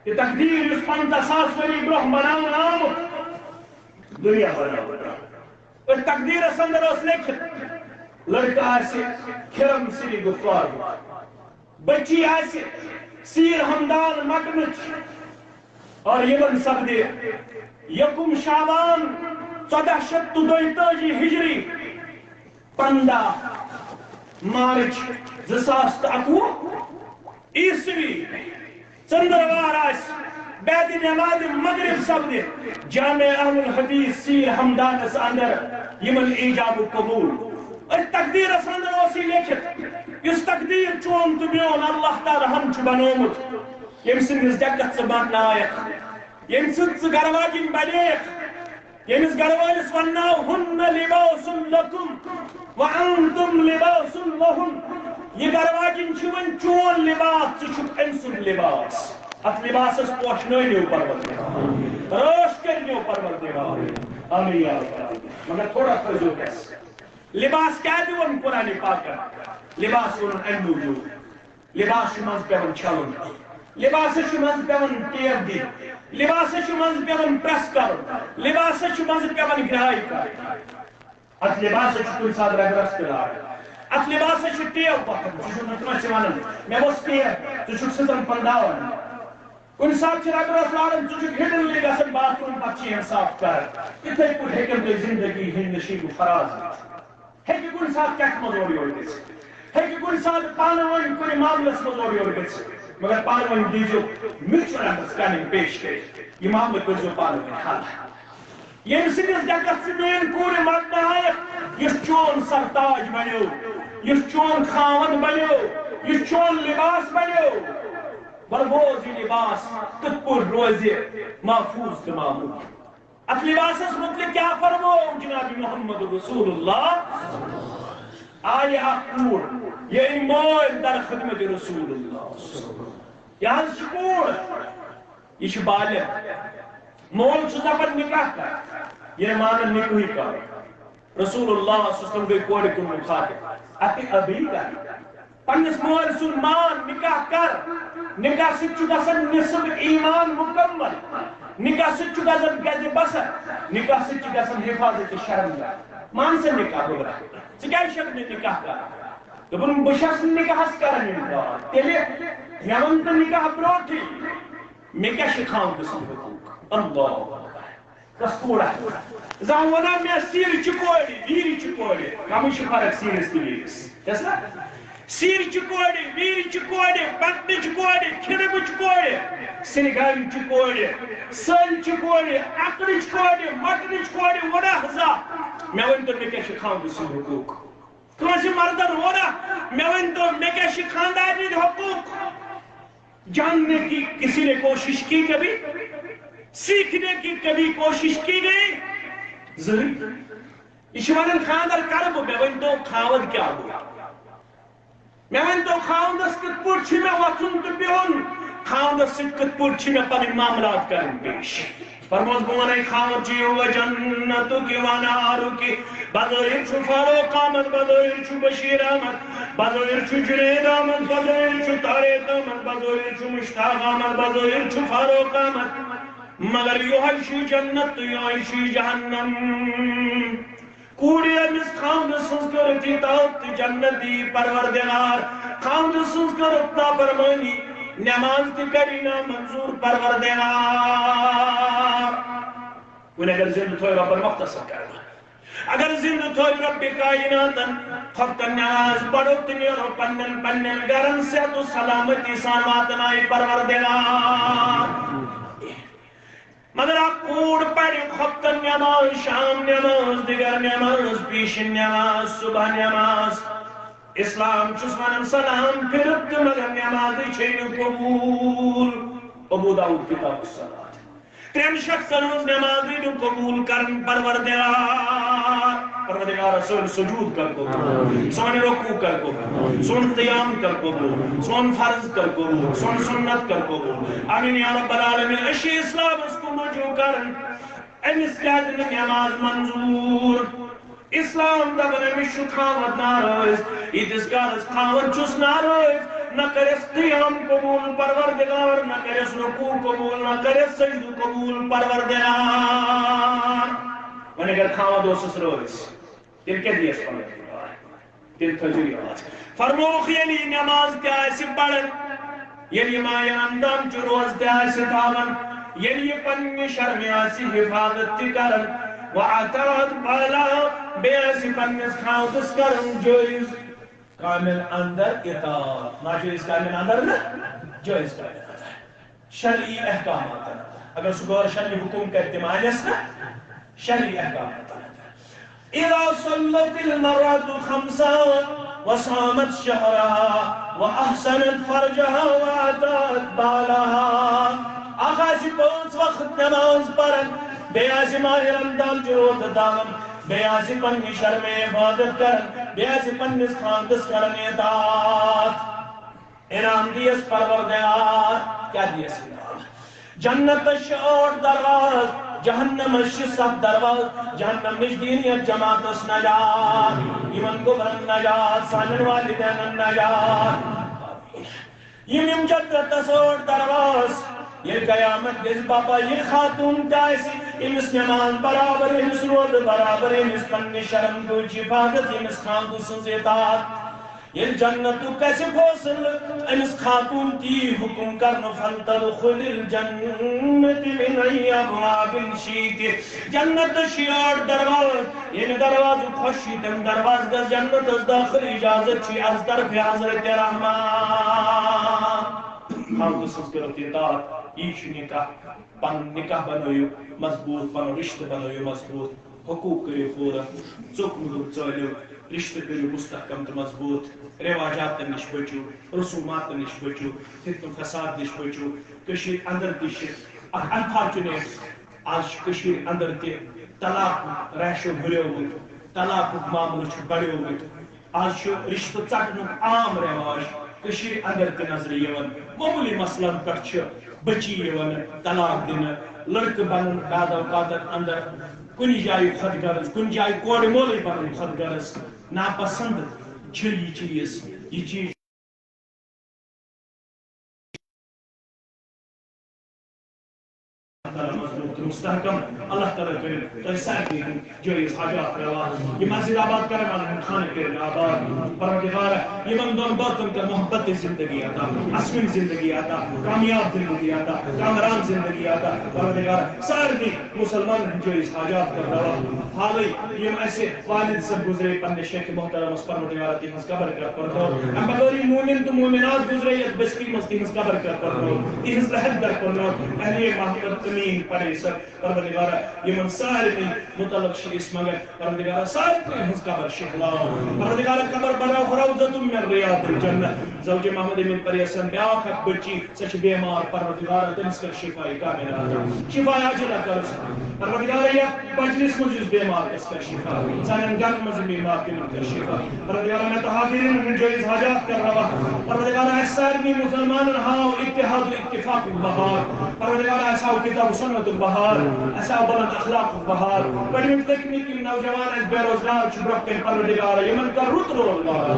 یہ تقدیر اس 50,000 وری برہ بناون آمد دنیا بناون اور تقدیر ساندر اس لیکن لڑکا آسے کھرم سری گفتار بچی آسے سیر ہمدان مکنچ اور یمن سبدے یکم شعبان 1422 ہجری 15 مارچ 2011 عیسوی چندروار آس بعد نماز مغرب سبدے جامع اہل الحدیث سیر ہمدانس اندر یمن ایجاب قبول اور تقدیر اندر اسی لیکھت اس تقدیر چون تو میون اللہ تعالی ہم چھ بنومت یم سندس جگت سے بننا آیت یم سندس گرواجن بنیت یمس گرواجس وناو ہن لباس لکم وانتم لباس لہم یہ گرواجن چون چون لباس چھ انسن لباس ات لباس اس پوشنو پروردگار روش کرنو پروردگار آمین یا رب مگر تھوڑا فضو کس لباس کیا دیون قرآن پاک لباس ون ام موجود لباس مز پیون چھلن لباس مز پیون ٹیر دی لباس مز پیون پریس کر لباس مز پیون گرائی کر ات لباس کن سات رگرس پلار ات لباس ٹیو پکن ون مے بس ٹیر ٹھیک سزن پنداون کن سات رگرس لارن ہڈن لی گھن باتھ روم پتہ صاف کر اتھے پہ ہیکن تھی زندگی ہند نشیب فراز ہیکہ کن سات کت مز اور گھت ہیکہ کن سات پانہ ون کن معاملس مز اور گھت مگر پانہ ون دیجو میوچل انڈرسٹینڈنگ پیش کر یہ معاملہ کرزو پانہ ون حل یم سندس جگت سے مین پورے مرنا آیت یہ چون سرتاج بنو یہ چون خاون بنو یہ چون لباس بنو بربوز یہ لباس کت پور روزی محفوظ تو معمول ات لباس مطلق کیا فرمو جناب محمد رسول اللہ آئے اکور یہ مول در خدمت رسول اللہ یہاں شکور یہ بالغ مول چھپن نکاح کر یہ مانن نکوہی کر رسول اللہ صلی اللہ علیہ وسلم گئی کوڑ کن مخاطب اتی ابھی کر پنس مول سن مان نکاح کر نکاح سے گژھان نصف ایمان مکمل نکاح سے گژھان گزِ بسر نکاح سے گژھان حفاظت شرمگاہ مان سے نکاح ہوگا ژٕ کیازِ چھکھ نہٕ نکاح کران دوٚپُن بہٕ چھَس نہٕ نکاحس کران انکار تیٚلہِ مےٚ ووٚن تہٕ نکاح برونٛٹھٕے مےٚ کیٛاہ چھِ خاوندٕ سٕنٛدۍ حقوٗق اللہ کس کوڑا زان ونا مےٚ سیٖرِ چھِ کورِ ویٖرِ چھِ کورِ کمٕے چھِ فرق سیٖرِس تہٕ ویٖرِس چھَس نا سیٖرِ چھِ کورِ ویٖرِ چھِ کورِ پتنہِ چھِ کورِ کھِرمہٕ چھِ کورِ سِنگارِ چھِ کورِ سٔلۍ چھِ کورِ اکرٕ چھِ کورِ مٹنہِ چھِ کورِ ونا ہزا مےٚ ؤنۍ تو مےٚ کیٛاہ چھِ خاوندٕ سٕنٛدۍ حقوٗق کٲنٛسہِ مردن ونا مےٚ ؤنۍ تو مےٚ کیٛاہ چھِ خاندارنہِ حقوٗق جاننے کی کسی نے کوشش کی کبھی سیکھنے کی کبھی کوشش کی گئی ضرور اشوانن خاندر کرب میں ون تو خاوند کیا ہوا میں ون تو خاوندس کت پٹ چھ میں وچن تو بہن خاوندس سۭتۍ کت پٹ چھ میں پنن معاملات کرن پیش فرموس بونائی خاوند چھ ہوا جنت کی ونار کی بدر چھ فاروق آمد بدر چھ بشیر آمد بظاہر چھو جنید آمد بظاہر چھو طارق آمد بظاہر چھو مشتاق آمد بظاہر چھو فاروق آمد مگر یو حیشی جنت تو یو حیشی جہنم کوڑی امس خاند سنسکرتی تاوت جنتی پروردگار خاند سنسکرتا پرمانی نماز تی کرینا منظور پروردگار انہیں اگر زندہ تھوئی رب مختصر کرنا اگر زندہ تھوئی رب کائناتن خفتن نماز پڑھوت نیرو پنن گرن صحت و سلامتی ساماتنائی پروردگار مگر کوڑ پڑھ خفتن نماز شام نماز دیگر نماز پیشن نماز صبح نماز اسلام چسمان سلام پھرت مگر نماز چھین قبول ابو داؤد کتاب الصلاة ترین شخص روز نماز قبول کرن پروردگار سون سجود کر قبول سون رکوع کر قبول سون قیام کر قبول سون فرض کر قبول سون سنت کر قبول آمین یا رب العالمین اشی اسلام اس کو مجھو کرن امس کہت نماز منظور اسلام دبن امس شو خاوت ناروز ایدس گارس خاوت چس ناروز نہ کرس قیام قبول پروردگار نہ کرس رکوع قبول نہ کرس سجد قبول پروردگار ون اگر خاوت دوسس روز تیل کیا دیس پڑھن تیل تجوی آواز فرموخ یلی نماز کیا ایسی پڑھن یلی مایا اندام چو روز کیا ایسی تھاون یلی پنی شرم ایسی حفاظت تی کرن وعطرات بالا بے ایسی پنیس خاوتس کرن جویز کامل اندر اطاعت ناجویز کامل اندر نا جویز کامل اندر شرعی احکامات اگر سگور شرعی حکم کرتے مانیس نا شرعی احکامات اذا صلت المرأة خمسا وصامت شهرها واحسنت فرجها واتت بالها آغازی پانچ وقت نماز پرن بیازی ماہ رمضان جروت دام بیازی پنی شرم عبادت کرن بیازی پنی خاندس کرن اطاعت انعام دیس پروردگار کیا دیس انعام جنت شعور دروازہ جہنم الشسف درواز جہنم نجدینیت جماعت اس نجات ایمن گبرن نجات سانن والدین النجات یم جدت تسور درواز یہ قیامت گز بابا یہ خاتون کائسی امس نمان برابر امس رود برابر امس پنی شرم کو حفاظت امس خاندو سنزیتات یہ جنتو کیسے فوصل امس خاتون کی حکم کرن فلتدخل الجنت من ای ابواب شیت جنت شیار دروازہ یہ دروازہ خوشی تم دروازہ گز جنت از داخل اجازت چی از طرف حضرت رحمان خاتون سنسکرت اطاعت ایش نکاح پن نکاح بنویو مضبوط پن رشتہ بنویو مضبوط حقوق کریو پورا چوک مدوک چالیو رشتہ کریو مستحکم تو مضبوط رواجات نش بچو رسومات نش بچو فتن فساد نش بچو کشیر اندر تش انفارچونیٹ آج کشیر اندر تہ طلاق ریشو ہریومت طلاق معاملہ بڑیومت آج رشتہ ژٹنک عام رواج کشیر اندر تہ نظر یوان معمولی مسئلہ پہ بچی یوان طلاق دن لڑکہ بنن بعد اوقات اندر کن جائے خود غرض کن جائے کور مول بنن خود غرض ناپسند یہ چیز مستحکم اللہ تعالیٰ کرے تو سارے جویز حاجات روا یہ مسجد آباد کرنے والے خانے کے آباد پروردگار یہ من دون باتوں کا محبت زندگی آتا اسمن زندگی آتا کامیاب زندگی آتا کامران زندگی آتا پروردگار سارے مسلمان جویز حاجات کر روا حالی یہ ایسے والد سے گزرے پندے شیخ محترم اس پروردگار کی ہنس قبر کر پڑھو ام بغوری مومن تو مومنات گزرے یہ بسکی مستی ہنس قبر کر پڑھو یہ ہنس لحد در پڑھو اہلی محمد تمین پڑھے سر پروردگار یہ من سارے متعلق شیس مگر پروردگار سارے ہنس قبر شکلاو پروردگار قبر بنا روضۃ من ریاض الجنہ زوج محمد امین پریسن بیاکھ بچی سچ بیمار پروردگار تمس کر شفا کامل شفا عاجل کر پروردگار یہ مجلس مجلس بیمار اس کر شفا سانن گھر مز بیمار کے کر شفا پروردگار میں تحاضرین من جویز حاجات کر رہا پروردگار سارے مسلمان ہاں اتحاد و اتفاق بہار پروردگار ایسا کتاب صنعت بہار اسا بلند اخلاق بہار پڑھن تکنیکی نوجوان اس بے روزگار چھ برو کن پروردگار یمن کر رت روزگار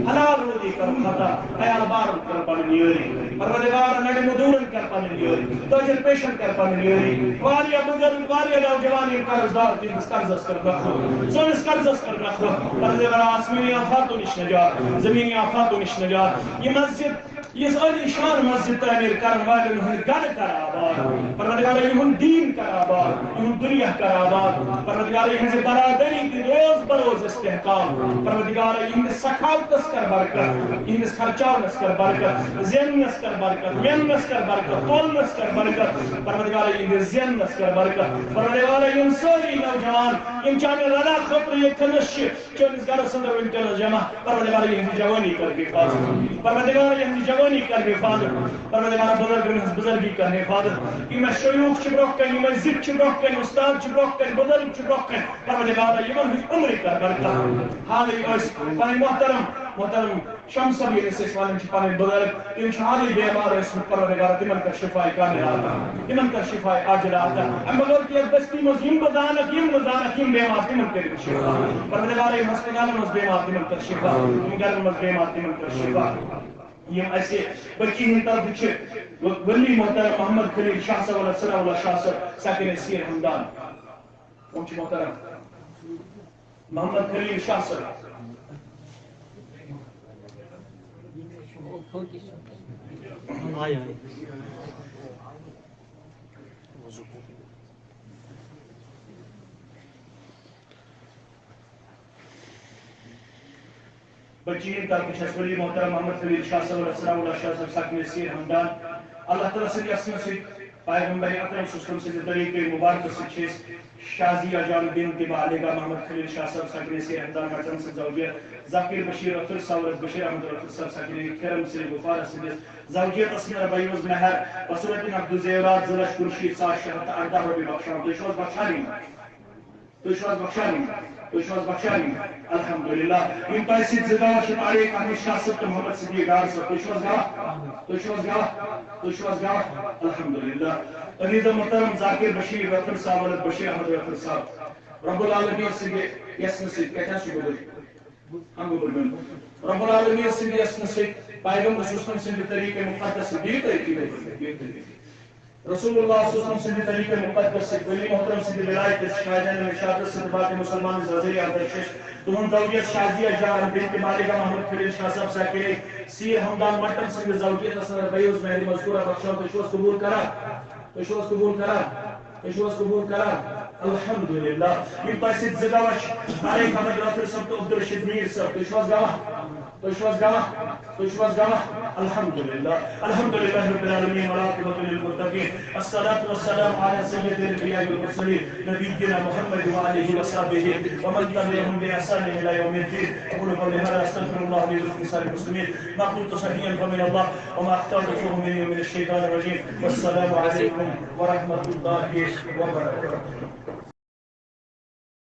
حلال روزی کر خطا عیال بار کر پن نیوری پروردگار نڑ مدورن کر پن نیوری تاجر پیشن کر پن نیوری واریا بزرگ واریا نوجوان قرض دار تیس قرض کر رکھو سونس قرض کر رکھو پروردگار آسمانی آفات و نش نجات زمینی آفات و نش نجات یہ مسجد یہ عالی شان مسجد تعمیر کرن والن ہند گھر کر آباد پروردگار یہن دین کر آباد یہن دنیا کر آباد پروردگار یہن برادری کی روز بروز استحکام پروردگار یہن سخاوتس کر برکت یہن خرچانس کر برکت زینس کر برکت مینس کر برکت تولنس کر برکت پروردگار یہن زینس کر برکت پروردگار یہن ساری نوجوان ان چاہنے رنا خطر یہ تنش چونس گھر سندر ونکل جمع پروردگار یہن جوانی کر کے حفاظت پروردگار یہن جوانی کر کے حفاظت پروردگار بزرگی کر حفاظت یہ شیوخ چھ برو کن یہ ذکر چھ برو کن استاد چھ برو کن بزرگ چھ برو کن پروردگار یمن عمر کر برکت حالی اس پنن محترم شمس ابی سے سوالن چھ پنن بزرگ ان حالی بیمار اس پروردگار تمن کا شفا کامل تمن کا شفا عاجل عطا ام بزرگ کی بستی مزیم بدانت یم بیمار تمن کر شفا پروردگار مسلمان مز بیمار تمن کر شفا گھر مز بیمار تمن کر شفا یہ ایسے بچی ہن طرف چھ ولی محترم محمد خلیل شاہ صاحب علیہ السلام اللہ شاہ صاحب ساکن سیر ہمدان ان چھ محترم محمد خلیل شاہ صاحب بچین طرف چھ ولی محترم محمد خلیل شاہ صاحب علیہ السلام اللہ شاہ صاحب ساکن سیر ہمدان اللہ تعالیٰ سے اسم سے پیغمبر اکرم صلی اللہ علیہ وسلم سے طریقے مبارک سے شازیہ جان بنت بالغہ محمد خلیل شاہ صاحب ساکن سیر ہمدان مرچن سے زوجیت ذاکر بشیر اختر صاحب بشیر احمد اختر صاحب ساکن کرم سے غفار سے زوجیت اسم ربیوز مہر وصورت عبد الزیورات زلش کرشید ساش شہرت اردہ ربی بخشان تو شوز بخشانی الحمدللہ ان پیسید زدار شد علیک احمد شاہ صاحب محمد صدیق دار صاحب تو شوز گاہ الحمدللہ عزیز محترم ذاکر بشیر اختر صاحب بشیر احمد اختر صاحب رب العالمین سے یسن سے کہتا ہے ہم بولیں رب العالمین سے یسن سے پیغمبر صلی اللہ علیہ وسلم سے طریقے مقدس سے رسول اللہ صلی اللہ علیہ وسلم سے طریقے مقدس سے ولی محترم سے ولایت شاہدین میں شہادت سے بات مسلمان زوجی اردشش تمہن زوجیت شازیہ جان بنت بالغہ محمد خلیل شاہ صاحب ساکن سیر ہمدان مٹن سے زوجیت اثر بیوز مہری مذکورہ بخشان تو شوز قبول کرا الحمدللہ یہ پیسید زداوش علیک حمد رافر صاحب تو عبدالرشید میر صاحب تو شوز گاہ الحمدللہ رب العالمین والعاقبۃ للمتقین الصلاۃ والسلام علی سید الانبیاء والمرسلین نبینا محمد وآلہ وصحبہ ومن تبعهم بإحسان إلى يوم الدين أقول قولي هذا أستغفر الله لي ولكم ولسائر المسلمين ما قلت صحيحا فمن الله وما أخطأت مني من الشيطان الرجيم والسلام عليكم ورحمة الله وبركاته